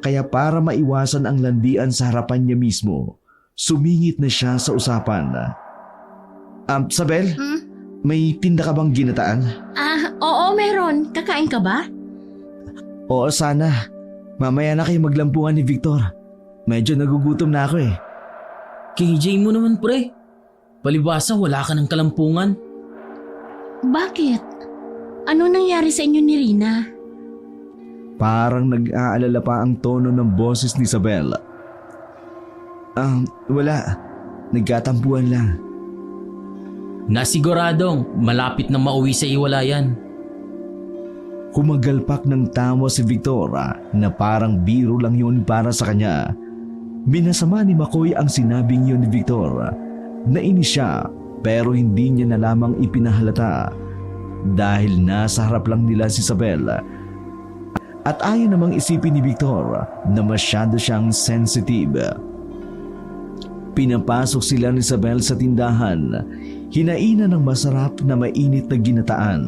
Kaya para maiwasan ang landian sa harapan niya mismo, sumingit na siya sa usapan. Isabel? May tinda ka bang ginataan? Oo, meron. Kakain ka ba? Oo, sana. Mamaya na kayo maglampungan ni Victor. Medyo nagugutom na ako eh. KJ mo naman pre. Palibasa wala ka ng kalampungan. Bakit? Ano nangyari sa inyo ni Rina? Parang nag-aalala pa ang tono ng boses ni Isabel. Wala. Nagkatampuan lang. Nasiguradong malapit na mauwi sa iwalayan. Kumagalpak ng tawa si Victor na parang biro lang yun para sa kanya. Binasama ni McCoy ang sinabing yun ni Victor. Nainis siya pero hindi niya na lamang ipinahalata dahil nasa harap lang nila si Isabel. At ayaw namang isipin ni Victor na masyado siyang sensitive. Pinapasok sila ni Isabel sa tindahan. Hinaina ng masarap na mainit na ginataan.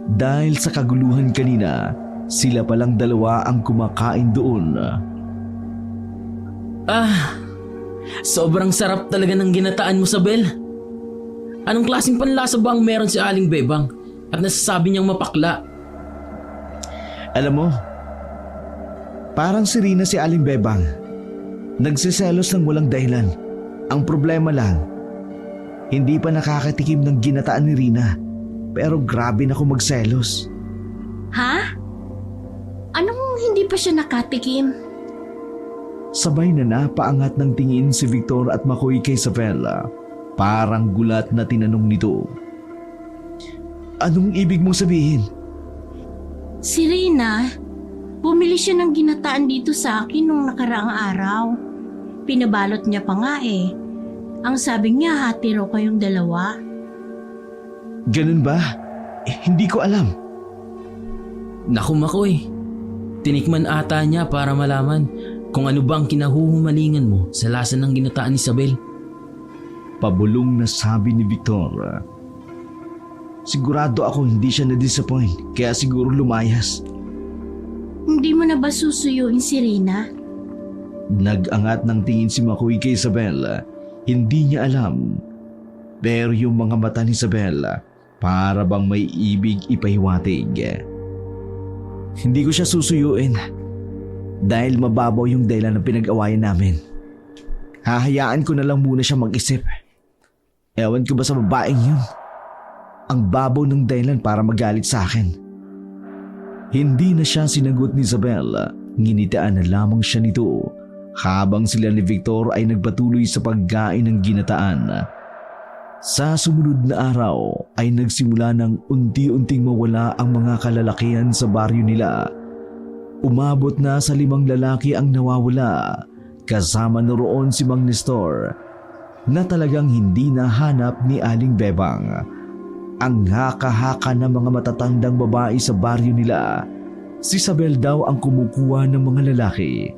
Dahil sa kaguluhan kanina, sila palang dalawa ang kumakain doon. Sobrang sarap talaga ng ginataan mo, Isabel. Anong klaseng panlasa ba ang meron si Aling Bebang at nasasabi niyang mapakla? Alam mo, parang si Rina si Aling Bebang. Nagsiselos ng walang dahilan. Ang problema lang, hindi pa nakakatikim ng ginataan ni Rina. Pero grabe na ako magselos. Ha? Anong hindi pa siya nakatikim? Sabay na napaangat ng tingin si Victor at McCoy kay Isabel. Parang gulat na tinanong nito. Anong ibig mong sabihin? Si Rina, bumili siya ng ginataan dito sa akin nung nakaraang araw. Pinabalot niya pa nga eh. Ang sabi niya, hati raw kayong dalawa. Ganun ba? Hindi ko alam. Naku McCoy, tinikman ata niya para malaman kung ano bang kinahuhumalingan mo sa lasa ng ginataan ni Isabel. Pabulong na sabi ni Victor. Sigurado ako hindi siya na-disappoint kaya siguro lumayas. Hindi mo na ba susuyuin si Rina? Nag-angat ng tingin si McCoy kay Isabel. Hindi niya alam. Pero yung mga mata ni Isabel para bang may ibig ipahiwatig. Hindi ko siya susuyuin dahil mababaw yung dahilan ng pinag-awayan namin. Hahayaan ko na lang muna siya mag-isip. Ewan ko ba sa babaeng yun? Ang babaw ng dahilan para magalit sa akin. Hindi na siya sinagot ni Isabel. Nginitaan na lamang siya nito habang sila ni Victor ay nagpatuloy sa pagkain ng ginataan. Sa sumunod na araw ay nagsimula ng unti-unting mawala ang mga kalalakihan sa baryo nila. Umabot na sa 5 lalaki ang nawawala, kasama na roon si Mang Nestor na talagang hindi nahanap ni Aling Bebang. Ang haka-haka ng mga matatandang babae sa baryo nila, si Isabel daw ang kumukuha ng mga lalaki.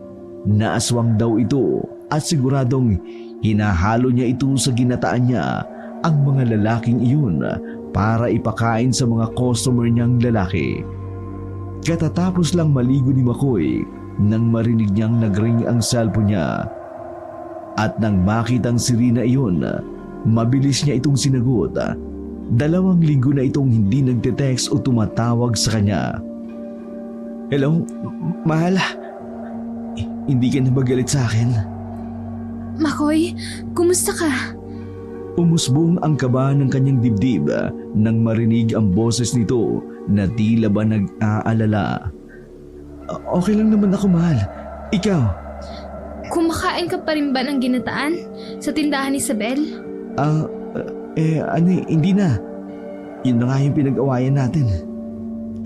Naaswang daw ito at siguradong hinahalo niya ito sa ginataan niya ang mga lalaking iyon para ipakain sa mga customer niyang lalaki. Katatapos lang maligo ni McCoy nang marinig niyang nag-ring ang cellphone niya. At nang makitang si Rina iyon, mabilis niya itong sinagot. 2 linggo na itong hindi nagte-text o tumatawag sa kanya. Hello, mahal. Hindi ka na ba galit sa akin? McCoy, kumusta ka? Umusbong ang kaba ng kanyang dibdib nang marinig ang boses nito na tila ba nag-aalala. Okay lang naman ako, mahal. Ikaw? Kumakain ka pa rin ba ng ginataan sa tindahan ni Isabel? Hindi na. Yun na nga yung pinag-awayan natin.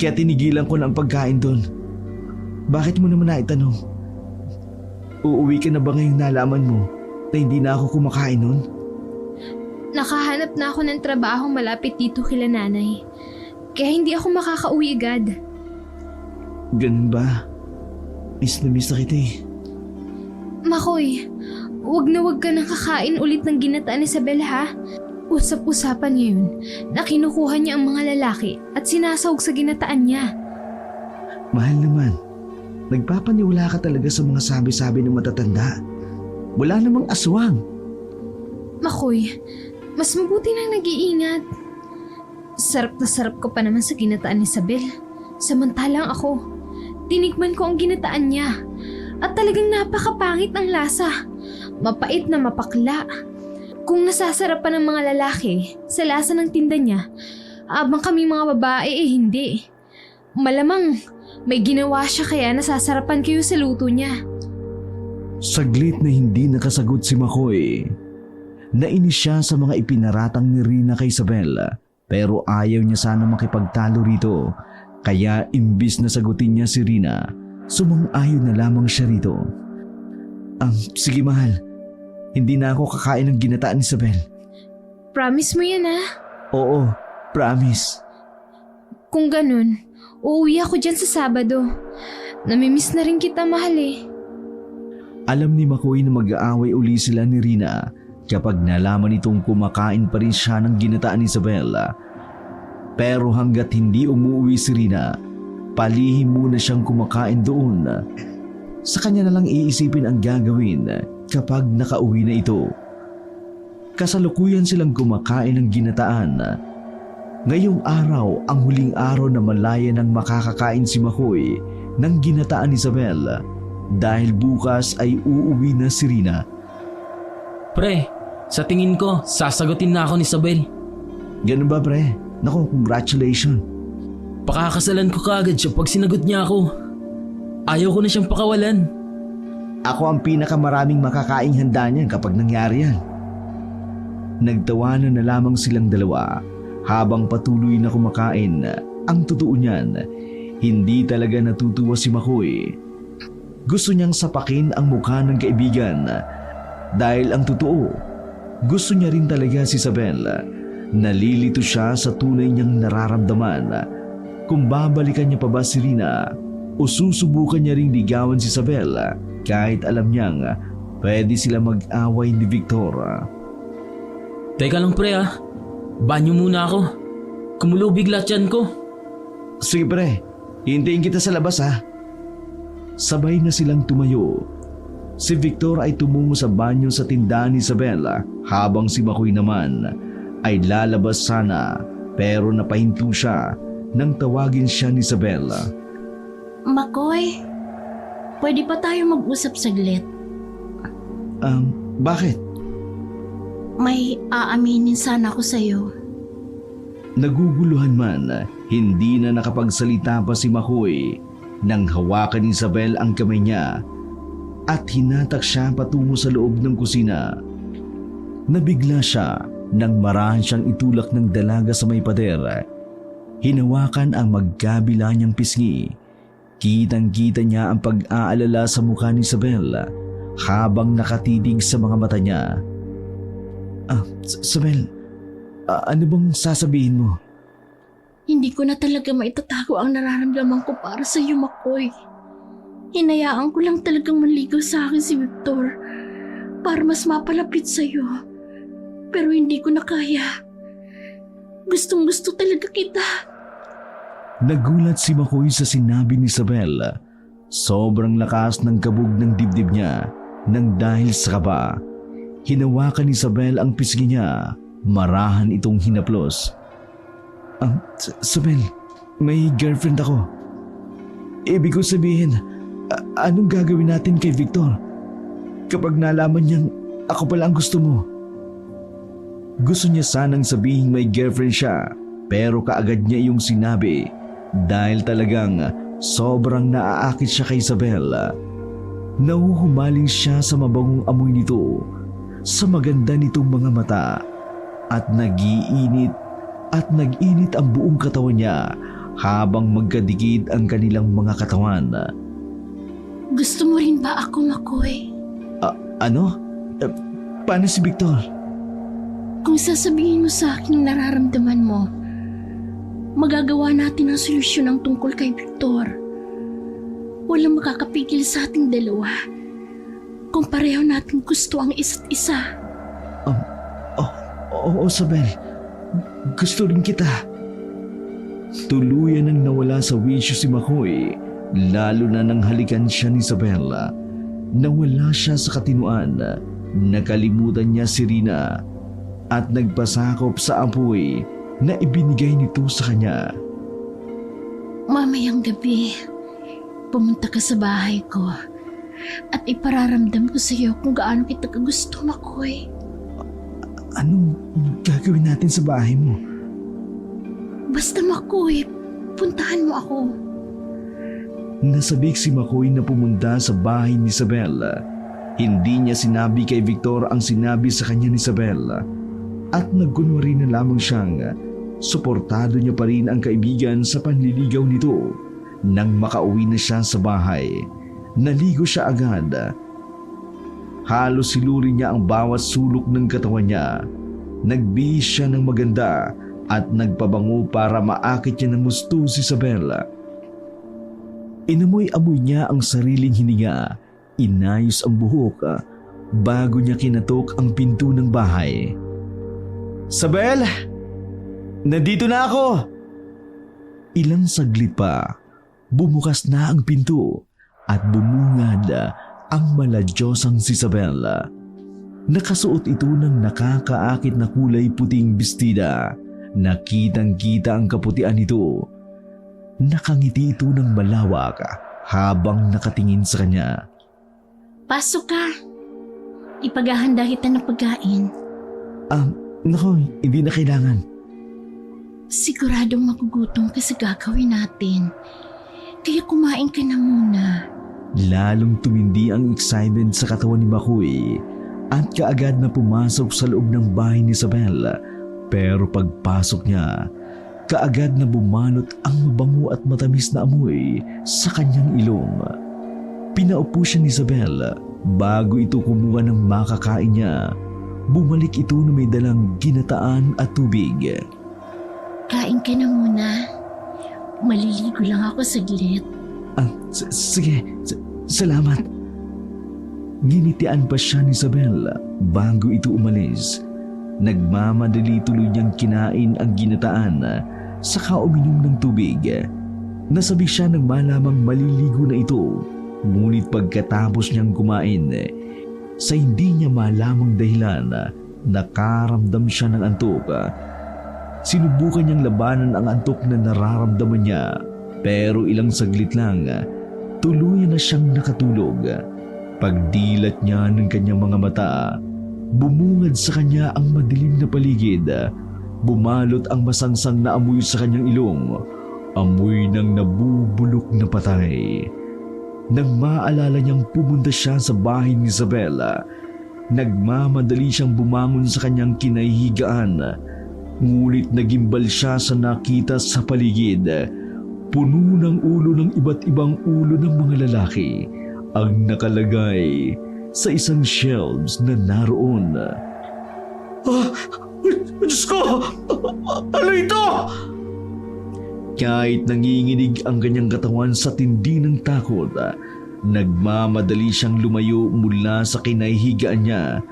Kaya tinigilan ko na ang pagkain doon. Bakit mo naman naitanong? Uuwi ka na ba ngayong nalaman mo na hindi na ako kumakain noon? Nakahanap na ako ng trabaho malapit dito kila nanay. Kaya hindi ako makakauwi agad. Ganun ba? Miss na kita eh. McCoy, wag ka nang kakain ulit ng ginataan ni Isabel ha. Usap-usapan niya yun na kinukuha niya ang mga lalaki at sinasahog sa ginataan niya. Mahal naman, nagpapaniwala ka talaga sa mga sabi-sabi ng matatanda. Wala namang aswang. McCoy, mas mabuti nang nag-iingat. Sarap na sarap ko pa naman sa ginataan ni Isabel. Samantalang ako, Tinikman ko ang ginataan niya. At talagang napakapangit ang lasa. Mapait na mapakla. Kung nasasarapan ng mga lalaki sa lasa ng tinda niya, abang kami mga babae hindi. Malamang may ginawa siya kaya nasasarapan kayo sa luto niya. Saglit na hindi nakasagot si Makoy. Nainis siya sa mga ipinaratang ni Rina kay Isabel, pero ayaw niya sana makipagtalo rito. Kaya imbis na sagutin niya si Rina, sumang-ayon na lamang siya rito. Sige mahal, hindi na ako kakain ng ginataan ni Isabel. Promise mo yan ha? Oo, promise. Kung ganun, uuwi ako dyan sa Sabado. Namimiss na rin kita mahal eh. Alam ni Makoy na mag-aaway uli sila ni Rina kapag nalaman itong kumakain pa rin siya ng ginataan ni Isabel. Pero hanggat hindi umuwi si Rina, palihim muna siyang kumakain doon. Sa kanya na lang iisipin ang gagawin kapag nakauwi na ito. Kasalukuyan silang kumakain ng ginataan. Ngayong araw ang huling araw na malaya nang makakakain si Makoy ng ginataan ni Isabel dahil bukas ay uuwi na si Rina. Pre, sa tingin ko, sasagutin na ako ni Isabel. Ganun ba pre? Naku, congratulations. Pakakasalan ko kaagad siya pag sinagot niya ako. Ayaw ko na siyang pakawalan. Ako ang pinakamaraming makakaing handa niyan kapag nangyari yan. Nagtawanan na lamang silang dalawa habang patuloy na kumakain. Ang totoo niyan, hindi talaga natutuwa si Makoy. Gusto niyang sapakin ang mukha ng kaibigan dahil ang totoo, gusto niya rin talaga si Isabel. Nalilito siya sa tunay niyang nararamdaman. Kung babalikan niya pa ba si Rina o susubukan niya ring ligawan si Isabel kahit alam niyang pwede sila mag-away ni Victor. Teka lang pre ah, banyo muna ako. Kumulubig lahat yan ko. Sige pre, hintayin kita sa labas ha. Sabay na silang tumayo. Si Victor ay tumungo sa banyo sa tindahan ni Isabel habang si Makoy naman ay lalabas sana pero napahinto siya nang tawagin siya ni Isabel. Makoy, pwede pa tayo mag-usap saglit? Bakit? May aaminin sana ako sa'yo. Naguguluhan man, hindi na nakapagsalita pa si Makoy nang hawakan ni Isabel ang kamay niya at hinatak siya patungo sa loob ng kusina. Nabigla siya nang marahan siyang itulak ng dalaga sa may pader. Hinawakan ang magkabila niyang pisngi. Kitang-kita niya ang pag-aalala sa mukha ni Isabel habang nakatitig sa mga mata niya. Isabel, ano bang sasabihin mo? Hindi ko na talaga maitatago ang nararamdaman ko para sa iyo, Makoy. Hinayaan ko lang talagang manligaw sa akin si Victor para mas mapalapit sa iyo. Pero hindi ko na kaya. Gustong-gusto talaga kita. Nagulat si Makoy sa sinabi ni Isabel. Sobrang lakas ng kabog ng dibdib niya nang dahil sa kaba. Hinawakan ni Isabel ang pisngi niya. Marahan itong hinaplos. Isabel, may girlfriend ako. Ibig ko sabihin, anong gagawin natin kay Victor kapag nalaman niyang ako pala ang gusto mo? Gusto niya sanang sabihin may girlfriend siya pero kaagad niya yung sinabi dahil talagang sobrang naaakit siya kay Isabel. Nahuhumaling siya sa mabangong amoy nito, sa maganda nitong mga mata at nag-iinit ang buong katawan niya habang magkadikit ang kanilang mga katawan. Gusto mo rin ba ako, Makoy? Ano? Paano si Victor? Kung sasabihin mo sa akin ang nararamdaman mo, magagawa natin ang solusyon ng tungkol kay Victor. Walang makakapigil sa ating dalawa kung pareho natin gusto ang isa't isa. Oo, Isabel. Gusto rin kita. Tuluyan nang nawala sa wisyo si Makoy, lalo na nang halikan siya ni Isabel. Nawala siya sa katinuan. Nakalimutan niya si Rina at nagpasakop sa apoy na ibinigay nito sa kanya. Mamayang gabi, pumunta ka sa bahay ko at ipararamdam ko sa iyo kung gaano kita kagusto, Makoy. Anong gagawin natin sa bahay mo? Basta, Makoy, puntahan mo ako. Nasabik si McCoy na pumunta sa bahay ni Isabel. Hindi niya sinabi kay Victor ang sinabi sa kanya ni Isabel. At nagkunwari na lamang siyang suportado niya pa rin ang kaibigan sa panliligaw nito. Nang makauwi na siya sa bahay, naligo siya agad. Halos siluri niya ang bawat sulok ng katawan niya. Nagbihis siya ng maganda at nagpabango para maakit niya ng gusto si Isabel. Inamoy-amoy niya ang sariling hininga, inayos ang buhok bago niya kinatok ang pinto ng bahay. Isabel! Nandito na ako! Ilang saglit pa, bumukas na ang pinto at bumungad ang maladyosang si Isabel. Nakasuot ito ng nakakaakit na kulay puting bestida. Nakitang-kita ang kaputian nito. Nakangiti ito ng malawak habang nakatingin sa kanya. Pasok ka. Ipaghahanda kita ng pagkain. Nako, hindi na kailangan. Siguradong magugutom ka sa gagawin natin. Kaya kumain ka na muna. Lalong tumindi ang excitement sa katawan ni Makoy at kaagad na pumasok sa loob ng bahay ni Isabel. Pero pagpasok niya, kaagad na bumalot ang mabango at matamis na amoy sa kanyang ilong. Pinaupo siya ni Isabel bago ito kumuha ng makakain niya. Bumalik ito na may dalang ginataan at tubig. Kain ka na muna. Maliligo lang ako saglit. Sige, salamat. Ginitian pa siya ni Isabel bago ito umalis. Nagmamadali tuloy niyang kinain ang ginataan saka uminom ng tubig. Nasabi siya nang malamang maliligo na ito. Ngunit pagkatapos niyang kumain, sa hindi niya malamang dahilan, nakaramdam siya ng antok. Sinubukan niyang labanan ang antok na nararamdaman niya, pero ilang saglit lang, tuluyan na siyang nakatulog. Pagdilat niya ng kanyang mga mata, bumungad sa kanya ang madilim na paligid. Bumalot ang masangsang na amoy sa kanyang ilong, amoy ng nabubulok na patay. Nang maalala niyang pumunta siya sa bahay ni Isabel, nagmamadali siyang bumangon sa kanyang kinahihigaan. Ngunit nagimbal siya sa nakita sa paligid. Puno ng ulo ng iba't ibang ulo ng mga lalaki ang nakalagay sa isang shelves na naroon. Diyos ko! Ano ito? Kahit nanginginig ang kanyang katawan sa tindi ng takot, nagmamadali siyang lumayo mula sa kinahihigaan niya.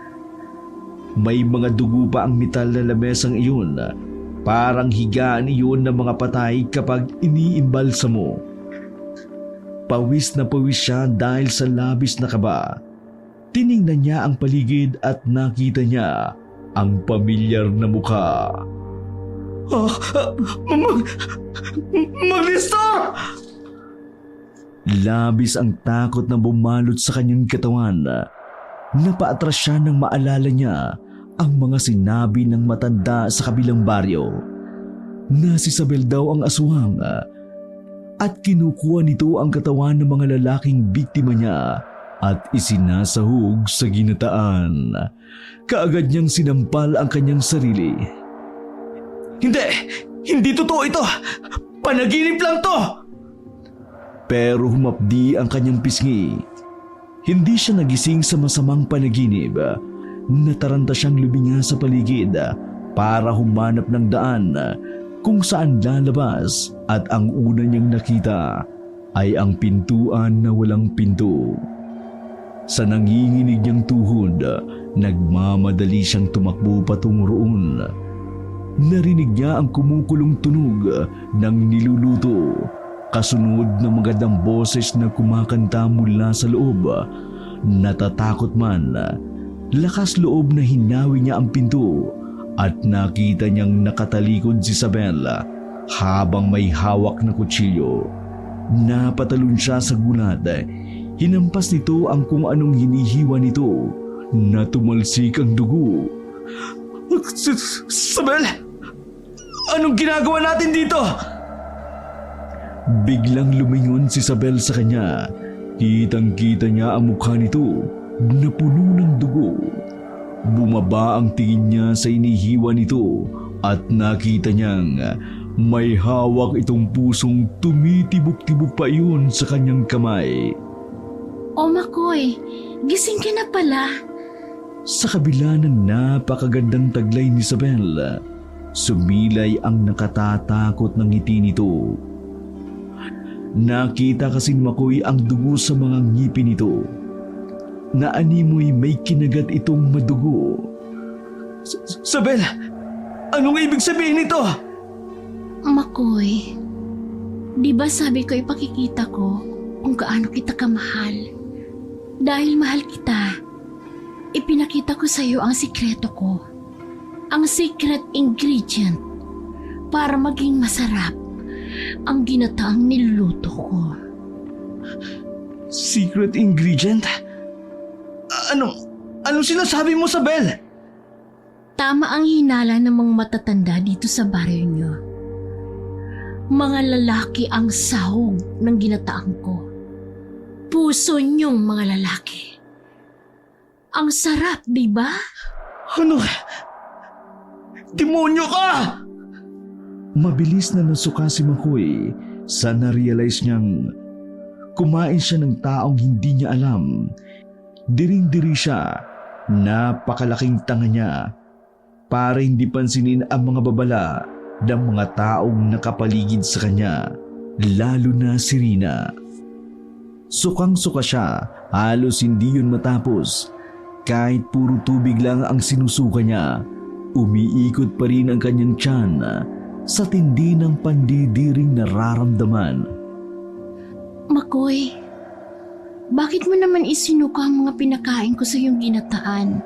May mga dugo pa ang metal na lamesang iyon. Parang higaan iyon ng mga patay kapag iniimbalsa mo. Pawis na pawis siya dahil sa labis na kaba. Tiningnan niya ang paligid at nakita niya ang pamilyar na mukha. Mag-restore! Labis ang takot na bumalot sa kanyang katawan. Napaatras siya nang maalala niya ang mga sinabi ng matanda sa kabilang baryo na si Isabel daw ang aswang at kinukuha nito ang katawan ng mga lalaking biktima niya at isinasahog sa ginataan. Kaagad niyang sinampal ang kanyang sarili. Hindi totoo ito! Panaginip lang to! Pero humapdi ang kanyang pisngi. Hindi siya nagising sa masamang panaginip. Nataranta siyang luminga sa paligid para humanap ng daan kung saan lalabas at ang una niyang nakita ay ang pintuan na walang pinto. Sa nanginginig niyang tuhod, nagmamadali siyang tumakbo patungo roon. Narinig niya ang kumukulong tunog ng niluluto, kasunod ng magandang boses na kumakanta mula sa loob. Natatakot man, lakas loob na hinawi niya ang pinto at nakita niyang nakatalikod si Isabel habang may hawak na kutsilyo. Napatalon siya sa gulat. Hinampas nito ang kung anong hinihiwa nito na tumalsik ang dugo. Sabel! Anong ginagawa natin dito? Biglang lumingon si Sabel sa kanya. Kitang-kita niya ang mukha nito na puno ng dugo. Bumaba ang tingin niya sa inihiwa nito at nakita niyang may hawak itong pusong tumitibok-tibok pa iyon sa kanyang kamay. O Makoy, gising ka na pala. Sa kabila ng napakagandang taglay ni Isabel, sumilay ang nakatatakot ng ngiti nito. Nakita kasi ni Makoy ang dugo sa mga ngipin nito. Naanimoy may kinagat itong madugo. Isabel! Anong ibig sabihin nito? Makoy, di ba sabi ko ipakikita ko kung gaano kita kamahal? Dahil mahal kita, ipinakita ko sa iyo ang sikreto ko. Ang secret ingredient para maging masarap ang ginataang niluluto ko. Secret ingredient? Anong sinasabi mo, Isabel? Tama ang hinala ng mga matatanda dito sa baryo nyo. Mga lalaki ang sahog ng ginataang ko. Puso nyong mga lalaki. Ang sarap, di ba? Ano? Demonyo ka! Mabilis na nasuka si Makoy sa na-realize niyang kumain siya ng taong hindi niya alam. Diring-diri siya, napakalaking tanga niya para hindi pansinin ang mga babala ng mga taong nakapaligid sa kanya, lalo na si Rina. Sukang-suka siya, halos hindi yun matapos. Kahit puro tubig lang ang sinusuka niya, umiikot pa rin ang kanyang tiyan sa tindi ng pandidiring nararamdaman. Makoy, bakit mo naman isinuka ang mga pinakain ko sa iyong ginataan?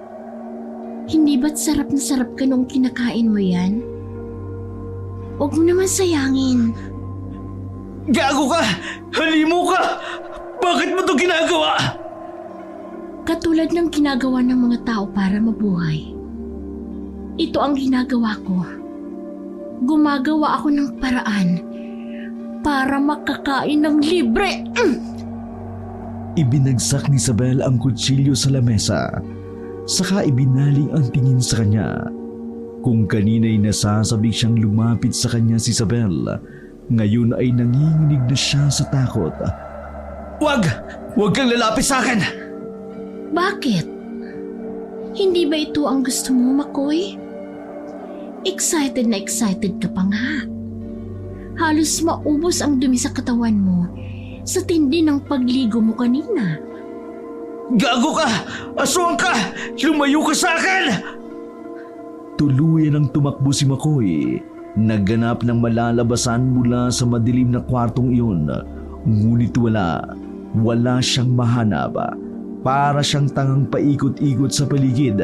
Hindi ba't sarap na sarap ka nung kinakain mo yan? Huwag mo naman sayangin. Gago ka! Halimo ka! Bakit mo to ginagawa? Katulad ng ginagawa ng mga tao para mabuhay. Ito ang ginagawa ko. Gumagawa ako ng paraan para makakain ng libre. Ibinagsak ni Isabel ang kutsilyo sa lamesa, saka ibinaling ang tingin sa kanya. Kung kanina'y nasasabik siyang lumapit sa kanya si Isabel, ngayon ay nanginginig na siya sa takot. Wag! Wag kang lalapit sa akin! Bakit? Hindi ba ito ang gusto mo, Makoy? Excited na excited ka pa nga. Halos maubos ang dumi sa katawan mo sa tindi ng pagligo mo kanina. Gago ka! Aswang ka! Lumayo ka sa akin! Tuluyan ang tumakbo si Makoy. Nagganap ng malalabasan mula sa madilim na kwartong iyon. Ngunit wala siyang mahanap. Para siyang tangang paikot-ikot sa paligid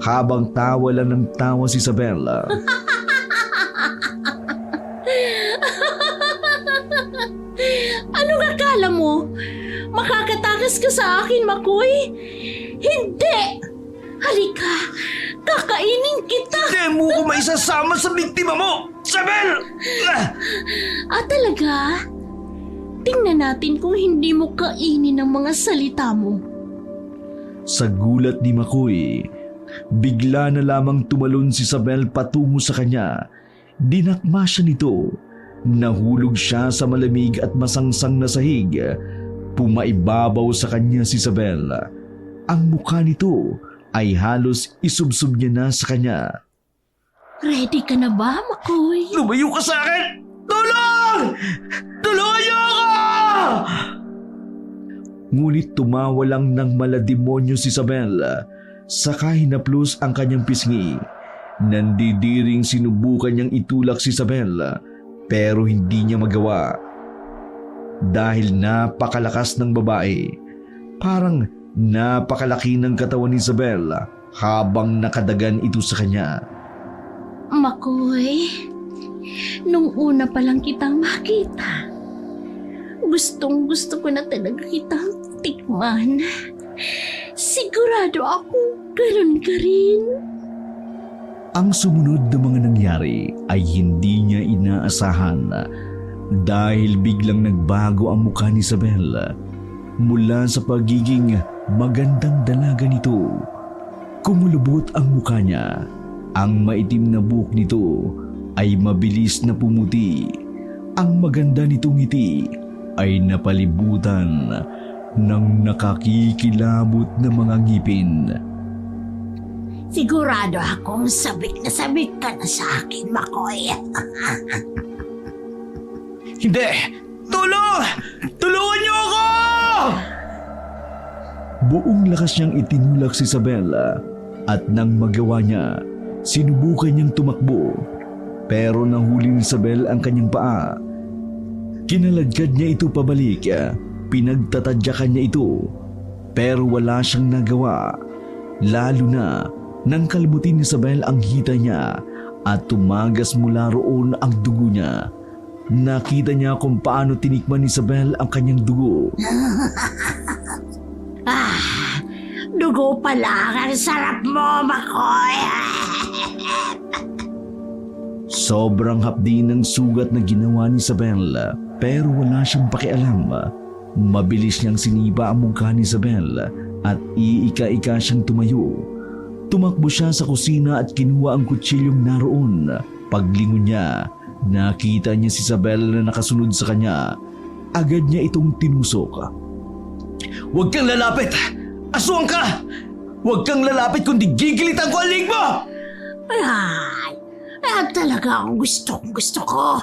habang tawa lang ng tawa si Isabel. Anong akala mo? Makakatakas ka sa akin, Makoy? Hindi! Halika! Kakainin kita! Demo ko maisasama sa biktima mo! Isabel! Talaga? Tingnan natin kung hindi mo kainin ang mga salita mo. Sa gulat ni Makoy, bigla na lamang tumalon si Isabel patungo sa kanya. Dinakma siya nito. Nahulog siya sa malamig at masangsang na sahig. Pumaibabaw sa kanya si Isabel. Ang mukha nito ay halos isubsob niya na sa kanya. Ready ka na ba, Makoy? Lumayo ka sa akin! Tulong! Tulungan niyo ako! Ngunit tumawa lang ng malademonyo si Isabel. Saka hinaplos ang kanyang pisngi. Nandidiring sinubukan niyang itulak si Isabel, pero hindi niya magawa. Dahil napakalakas ng babae, parang napakalaki ng katawan ni Isabel habang nakadagan ito sa kanya. Makoy, nung una pa lang kitang makita, gustong gusto ko na talaga kitang tikman. Sigurado ako ganun ka rin. Ang sumunod na mga nangyari ay hindi niya inaasahan dahil biglang nagbago ang mukha ni Isabel. Mula sa pagiging magandang dalaga nito, kumulubot ang mukha niya. Ang maitim na buhok nito ay mabilis na pumuti. Ang maganda nitong ngiti ay napalibutan ng nakakikilabot na mga ngipin. Sigurado akong sabik ka na sa akin, Makoy. Hindi! Tulong! Tulungan niyo ako! Buong lakas niyang itinulak si Isabela at nang magawa niya, sinubukan niyang tumakbo. Pero nahuli ni Isabel ang kanyang paa. Kinaladkad niya ito pabalik, pinagtatadyakan niya ito. Pero wala siyang nagawa. Lalo na nang kalbutin ni Isabel ang hita niya at tumagas mula roon ang dugo niya. Nakita niya kung paano tinikman ni Isabel ang kanyang dugo. Dugo pa lang ang sarap mo, Makoy. Sobrang hapdi ng sugat na ginawa ni Isabel pero wala siyang pakialam. Mabilis niyang siniba ang mukha ni Isabel at iika-ika siyang tumayo. Tumakbo siya sa kusina at kinuha ang kutsilyong naroon. Paglingon niya, nakita niya si Isabel na nakasunod sa kanya. Agad niya itong tinusok. "Huwag kang lalapit! Aswang ka! Huwag kang lalapit kundi gigilitan ko ang leg mo!" Ay, talaga ang gusto ko.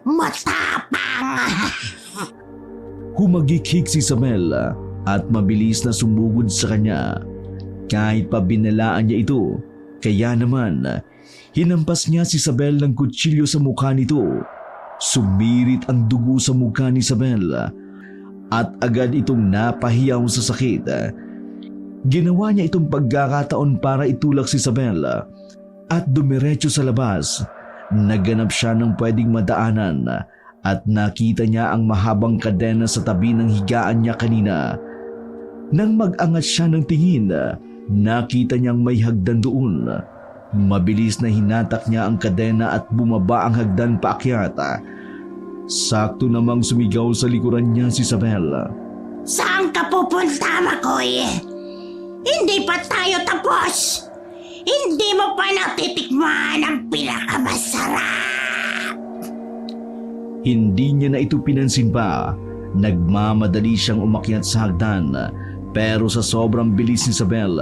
Matapang. Humagikhik si Isabel at mabilis na sumugod sa kanya. Kahit pa binalaan niya ito, kaya naman hinampas niya si Isabel ng kutsilyo sa mukha nito. Sumirit ang dugo sa mukha ni Isabel at agad itong napahiyaw sa sakit. Ginawa niya itong pagkakataon para itulak si Isabel at dumiretso sa labas. Nagganap siya ng pwedeng madaanan at nakita niya ang mahabang kadena sa tabi ng higaan niya kanina. Nang mag-angat siya ng tingin, nakita niyang may hagdan doon. Mabilis na hinatak niya ang kadena at bumaba ang hagdan paakyat. Sakto namang sumigaw sa likuran niya si Isabel. Saan ka pupunta, Makoy? Hindi pa tayo tapos. Hindi mo pa natitikman ang pinakamasarap. Hindi niya na ito pinansin pa. Nagmamadali siyang umakyat sa hagdan. Pero sa sobrang bilis ni Isabel,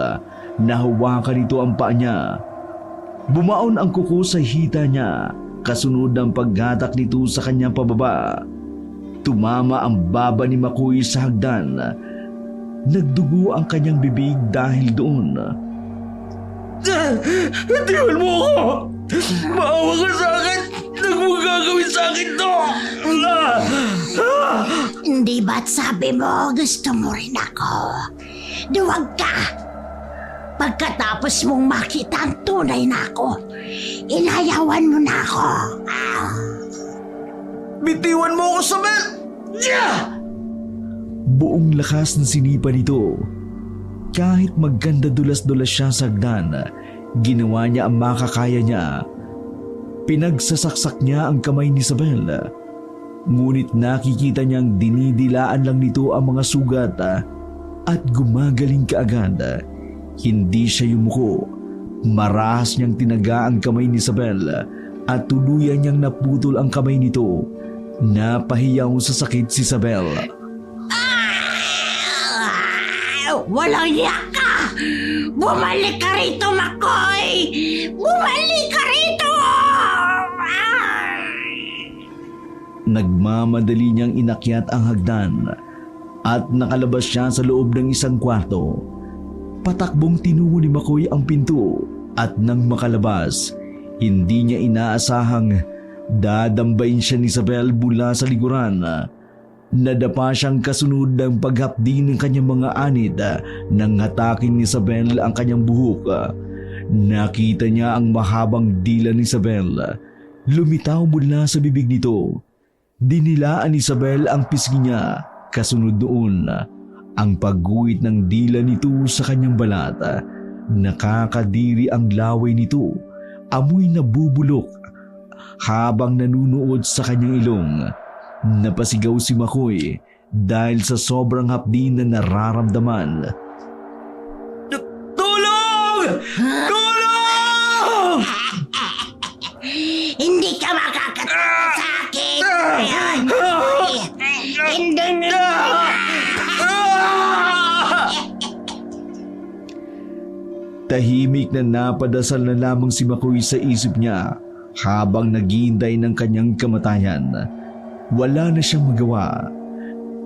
nahawakan nito ang paa niya. Bumaon ang kuko sa hita niya, kasunod ng paghatak nito sa kanyang pababa. Tumama ang baba ni Makoy sa hagdan. Nagdugo ang kanyang bibig dahil doon. "Tiwan mo ako! Maawa ka sa akin! Huwag mo gagawin sa akin to!" Hindi ba't sabi mo gusto mo rin ako? Duwag ka! Pagkatapos mong makita ang tunay na ako, inayawan mo na ako. Bitiwan mo ako, Isabel! Buong lakas ng sinipa nito. Kahit magganda dulas-dulas siya sa hagdan, ginawa niya ang makakaya niya. Pinagsasaksak niya ang kamay ni Isabel. Ngunit nakikita niyang dinidilaan lang nito ang mga sugat at gumagaling kaagad. Hindi siya yumuko. Marahas niyang tinaga ang kamay ni Isabel at tuluyan niyang naputol ang kamay nito. Napahiyaw sa sakit si Isabel. Walang iyak ka! Bumalik ka rito, Makoy! Bumalik ka rito! Nagmamadali niyang inakyat ang hagdan at nakalabas siya sa loob ng isang kwarto. Patakbong tinungo ni Makoy ang pinto at nang makalabas, hindi niya inaasahang dadambayin siya ni Isabel mula sa likuran. Nadapa siyang kasunod ng paghapdi ng kanyang mga anid nang hatakin ni Isabel ang kanyang buhok. Nakita niya ang mahabang dila ni Isabel. Lumitaw mula sa bibig nito. Dinilaan ni Isabel ang pisngi niya, kasunod doon ang pagguhit ng dila nito sa kanyang balat. Nakakadiri ang laway nito, amoy na bubulok habang nanunood sa kanyang ilong. Napasigaw si Makoy dahil sa sobrang hapdi na nararamdaman. Tulong! Tulong! Hindi ka makakatawa sa akin! Hindi na! Tahimik na napadasal na lamang si Makoy sa isip niya habang naghihintay ng kanyang kamatayan. Wala na siyang magawa,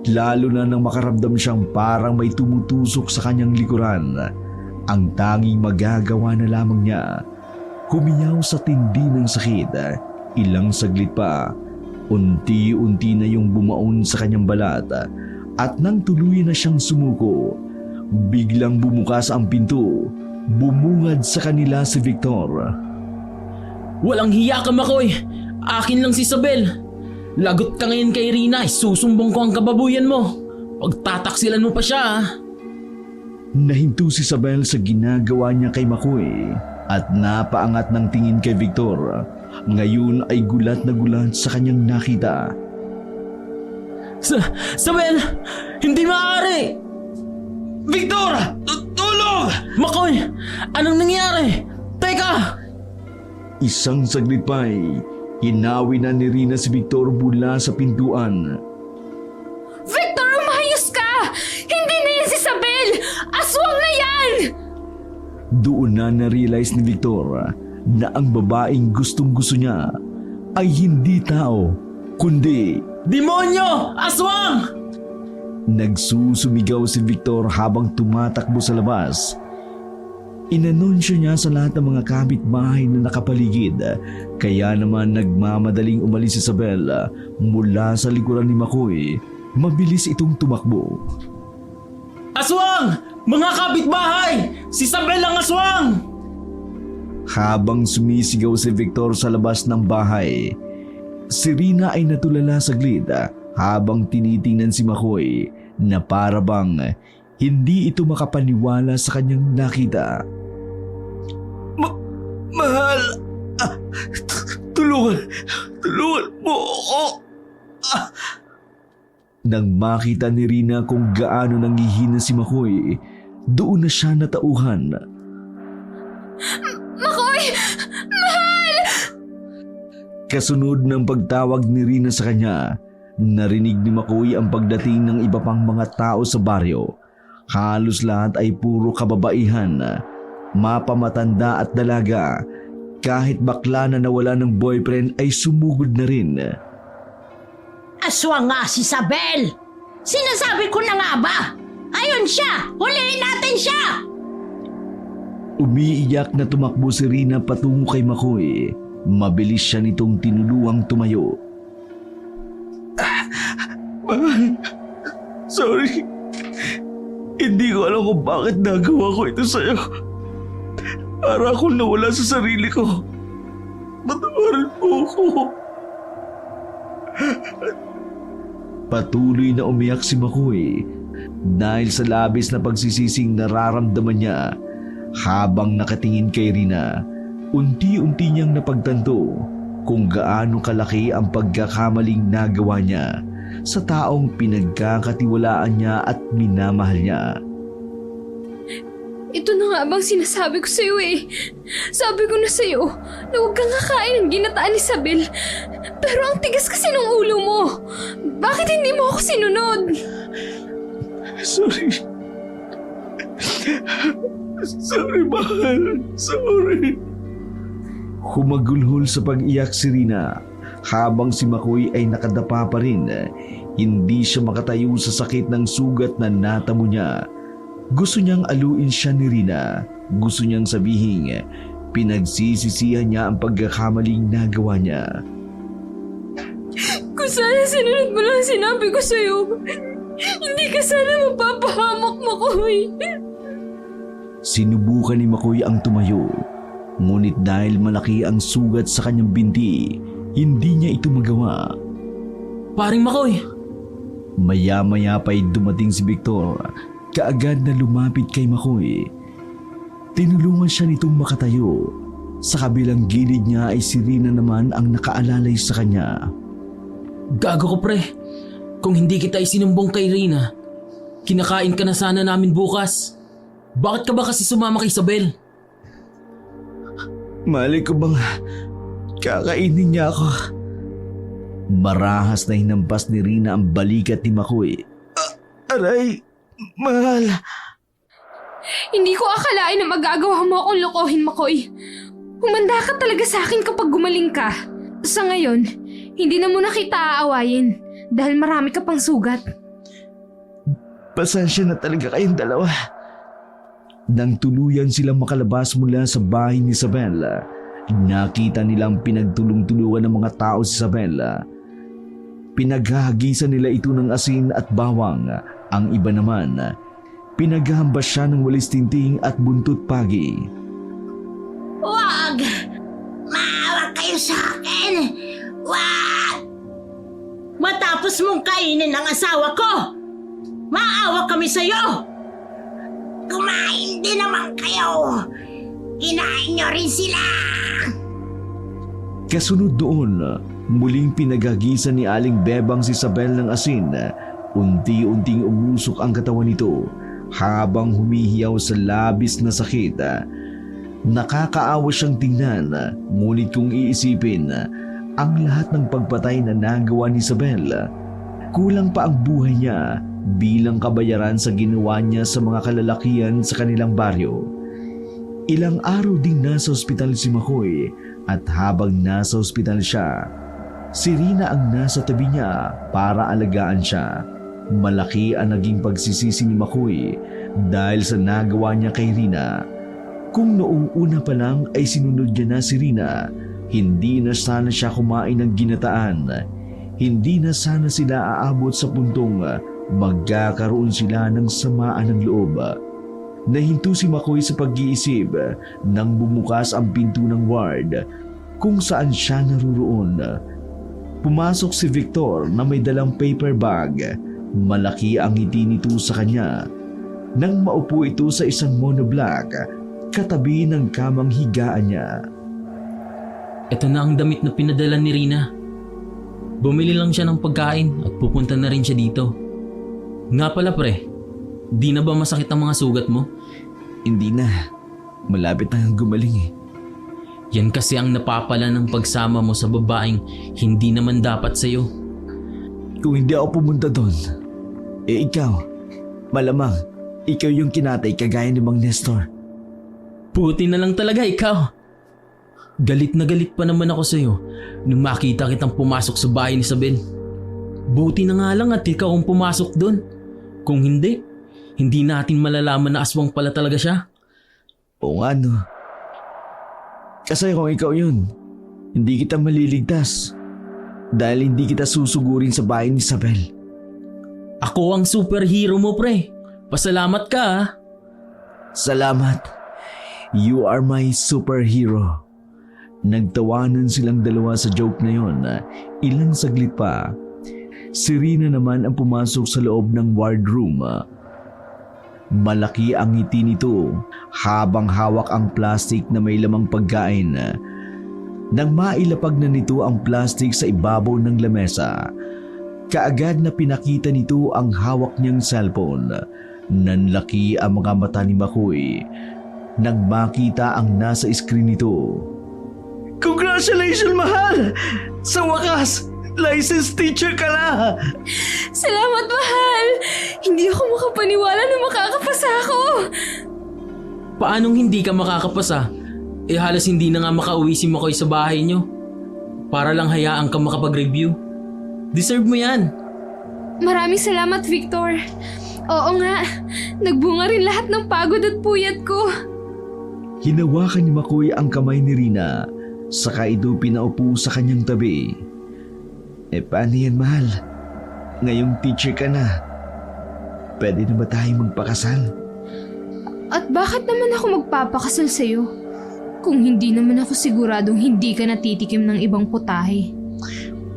lalo na nang makaramdam siyang parang may tumutusok sa kanyang likuran. Ang tanging magagawa na lamang niya, humiyaw sa tindi ng sakit. Ilang saglit pa, unti-unti na yung bumaon sa kanyang balat at nang tuluyan na siyang sumuko, biglang bumukas ang pinto. Bumungad sa kanila si Victor. Walang hiya ka, Makoy! Akin lang si Isabel! Lagot ka ngayon kay Rina, isusumbong ko ang kababuyan mo! Pagtataksilan mo pa siya, ah! Nahinto si Isabel sa ginagawa niya kay Makoy at napaangat ng tingin kay Victor. Ngayon ay gulat na gulat sa kanyang nakita. Isabel! Hindi maaari! Victor! Tulong! Makoy! Anong nangyari? Teka! Isang saglit pa ay hinawi na ni Rina si Victor mula sa pintuan. Victor, umayos ka! Hindi na yan si Isabel! Aswang na yan! Doon na na-realize ni Victor na ang babaeng gustong-gusto niya ay hindi tao, kundi Demonyo! Aswang! nagsusumigaw si Victor habang tumatakbo sa labas. Inanunsyo niya sa lahat ng mga kapitbahay na nakapaligid, kaya naman nagmamadaling umalis si Isabel mula sa likuran ni Makoy. Mabilis itong tumakbo. Aswang! Mga kapitbahay! Si Isabel ang aswang! Habang sumisigaw si Victor sa labas ng bahay, si Rina ay natulala saglit habang tinitingnan si Makoy na para bang hindi ito makapaniwala sa kanyang nakita. Mahal! Tulungan mo ako! Nang makita ni Rina kung gaano nanghihina si Makoy, doon na siya natauhan. Makoy! Mahal! Kasunod ng pagtawag ni Rina sa kanya, narinig ni Makoy ang pagdating ng iba pang mga tao sa baryo. Halos lahat ay puro kababaihan, mapamatanda at dalaga. Kahit bakla na nawala ng boyfriend ay sumugod na rin. Aswang nga si Isabel! Sinasabi ko na nga ba? Ayun siya! Huliin natin siya! Umiiyak na tumakbo si Rina patungo kay Makoy. Mabilis siya nitong tinuluang tumayo. Mahal, sorry. Hindi ko alam kung bakit nagawa ko ito sa'yo. Para akong nawala sa sarili ko. Patawarin mo ako. Patuloy na umiyak si Makoy dahil sa labis na pagsisising nararamdaman niya. Habang nakatingin kay Rina, unti-unti niyang napagtanto kung gaano kalaki ang pagkakamaling nagawa niya sa taong pinagkakatiwalaan niya at minamahal niya. Ito na nga bang sinasabi ko sa'yo eh. Sabi ko na sa'yo na huwag kang kakain ng ginataan ni Isabel. Pero ang tigas kasi ng ulo mo. Bakit hindi mo ako sinunod? Sorry. Sorry, mahal. Sorry. Humagulhol sa pag-iyak si Rina habang si Makoy ay nakadapa pa rin. Hindi siya makatayo sa sakit ng sugat na natamo niya. Gusto niyang aluin siya ni Rina. Gusto niyang sabihin, pinagsisisihan niya ang pagkakamaling nagawa niya. Kung sana sinunod mo lang ang sinabi ko sa'yo, hindi ka sana mapapahamak, Makoy. Sinubukan ni Makoy ang tumayo. Ngunit dahil malaki ang sugat sa kanyang binti, hindi niya ito magawa. Paring Makoy! Maya-maya pa'y dumating si Victor. Kaagad na lumapit kay Makoy. Tinulungan siya nitong makatayo. Sa kabilang gilid niya ay si Rina naman ang nakaalalay sa kanya. Gago ko pre. Kung hindi kita isinumbong kay Rina, kinakain ka na sana namin bukas. Bakit ka ba kasi sumama kay Isabel? Mali ko bang kakainin niya ako? Marahas na hinampas ni Rina ang balikat ni Makoy. Aray, mahal. Hindi ko akalain na magagawa mo akong lokohin, Makoy. Humanda ka talaga sa akin kapag gumaling ka. Sa ngayon, hindi na muna kita aawayin dahil marami ka pang sugat. Pasensya na talaga kayong dalawa. Nang tuluyan silang makalabas mula sa bahay ni Isabela, nakita nilang pinagtulong-tulungan ng mga tao si Isabela. Pinaghahagisan nila ito ng asin at bawang. Ang iba naman, pinaghahambas siya ng walis tinting at buntot pagi. Wag! Maawa kayo sa akin! Wag! Matapos mong kainin ang asawa ko, maawa kami sa'yo! Kumain din naman kayo! Kinain niyo rin sila! Kasunod doon, muling pinaghagisan ni Aling Bebang si Isabel ng asin. Unti-unting umusok ang katawan nito habang humihiyaw sa labis na sakit. Nakakaawa siyang tingnan, ngunit kung iisipin ang lahat ng pagpatay na nagawa ni Isabel, kulang pa ang buhay niya bilang kabayaran sa ginawa niya sa mga kalalakihan sa kanilang baryo. Ilang araw ding nasa ospital si Makoy at habang nasa ospital siya, si Rina ang nasa tabi niya para alagaan siya. Malaki ang naging pagsisisi ni Makoy dahil sa nagawa niya kay Rina. Kung noong una pa lang ay sinunod niya na si Rina, hindi na sana siya kumain ng ginataan. Hindi na sana sila aabot sa puntong magkakaroon sila ng samaan ng loob. Nahinto si Makoy sa pag-iisip nang bumukas ang pinto ng ward kung saan siya naruroon. Pumasok si Victor na may dalang paper bag. Malaki ang ngiti nito sa kanya nang maupo ito sa isang monoblock katabi ng kamang higaan niya. Ito na ang damit na pinadala ni Rina. Bumili lang siya ng pagkain at pupunta na rin siya dito. Nga pala pre, di na ba masakit ang mga sugat mo? Hindi na. Malapit na gumaling eh. Yan kasi ang napapala ng pagsama mo sa babaeng hindi naman dapat sa'yo. Kung hindi ako pumunta doon, ikaw, malamang, ikaw yung kinatay kagaya ni Mang Nestor. Puti na lang talaga ikaw. Galit na galit pa naman ako sa'yo nung makita kitang pumasok sa bahay ni Isabel. Buti na nga lang at ikaw ang pumasok doon. Kung hindi, hindi natin malalaman na aswang pala talaga siya. Oo nga no. Kasi kung ikaw yun, hindi kita maliligtas. Dahil hindi kita susugurin sa bahay ni Isabel. Ako ang superhero mo pre. Pasalamat ka ha. Salamat. You are my superhero. Nagtawanan silang dalawa sa joke na yon. Ilang saglit pa, si Rina naman ang pumasok sa loob ng wardroom. Malaki ang ngiti nito habang hawak ang plastic na may lamang pagkain. Nang mailapag na nito ang plastic sa ibabaw ng lamesa, kaagad na pinakita nito ang hawak niyang cellphone. Nanlaki ang mga mata ni Makoy nang makita ang nasa screen nito. Congratulations, mahal! Sa wakas, licensed teacher ka na! Salamat, mahal! Hindi ako makapaniwala na makakapasa ako! Paanong hindi ka makakapasa? Halos hindi na nga makauwi si Makoy sa bahay niyo. Para lang hayaan ka makapag-review. Deserve mo yan. Maraming salamat, Victor. Oo nga, nagbunga rin lahat ng pagod at puyat ko. Hinawakan ni Makoy ang kamay ni Rina, saka ito pinaupo sa kanyang tabi. Paano yan, mahal? Ngayong teacher ka na. Pwede na ba tayo magpakasal? At bakit naman ako magpapakasal sa'yo? Kung hindi naman ako siguradong hindi ka natitikim ng ibang putahe.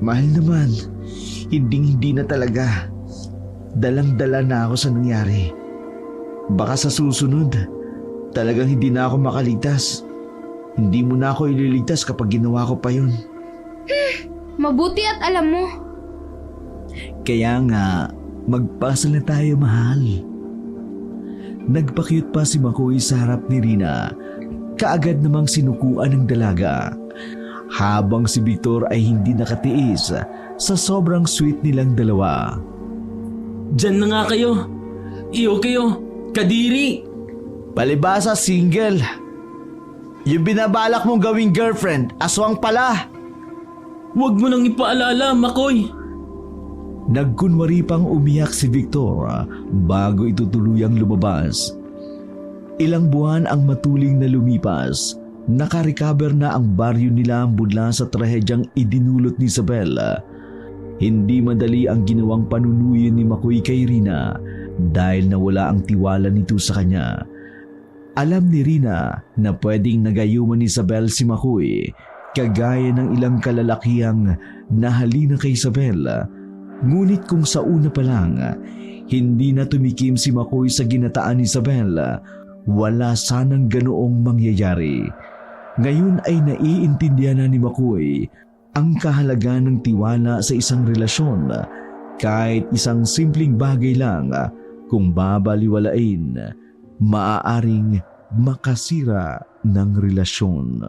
Mahal naman, Hindi na talaga. Dalang-dala na ako sa nangyari. Baka sa susunod, talagang hindi na ako makaligtas. Hindi mo na ako ililigtas kapag ginawa ko pa yun. Mabuti at alam mo. Kaya nga, magpasal na tayo, mahal. Nagpakyut pa si Makoy sa harap ni Rina. Kaagad namang sinukuan ng dalaga. Habang si Victor ay hindi nakatiis sa sobrang sweet nilang dalawa. Diyan na nga kayo. Iyo kayo. Kadiri. Palibasa single. Yung binabalak mong gawing girlfriend, aswang pala. Huwag mo nang ipaalala, Makoy. Nagkunwari pang umiyak si Victor bago ito tuluyang lumabas. Ilang buwan ang matuling na lumipas. Nakarecover na ang baryo nila mula sa trahedyang idinulot ni Isabel. Hindi madali ang ginawang panunuyo ni Makoy kay Rina dahil nawala ang tiwala nito sa kanya. Alam ni Rina na pwedeng nagayuman ni Isabel si Makoy kagaya ng ilang kalalakihang nahalina kay Isabel. Ngunit kung sa una pa lang, hindi na tumikim si Makoy sa ginataan ni Isabel, wala sanang ganoong mangyayari. Ngayon ay naiintindihan na ni Makoy ang kahalagaan ng tiwala sa isang relasyon. Kahit isang simpleng bagay lang, kung babaliwalain, maaaring makasira ng relasyon.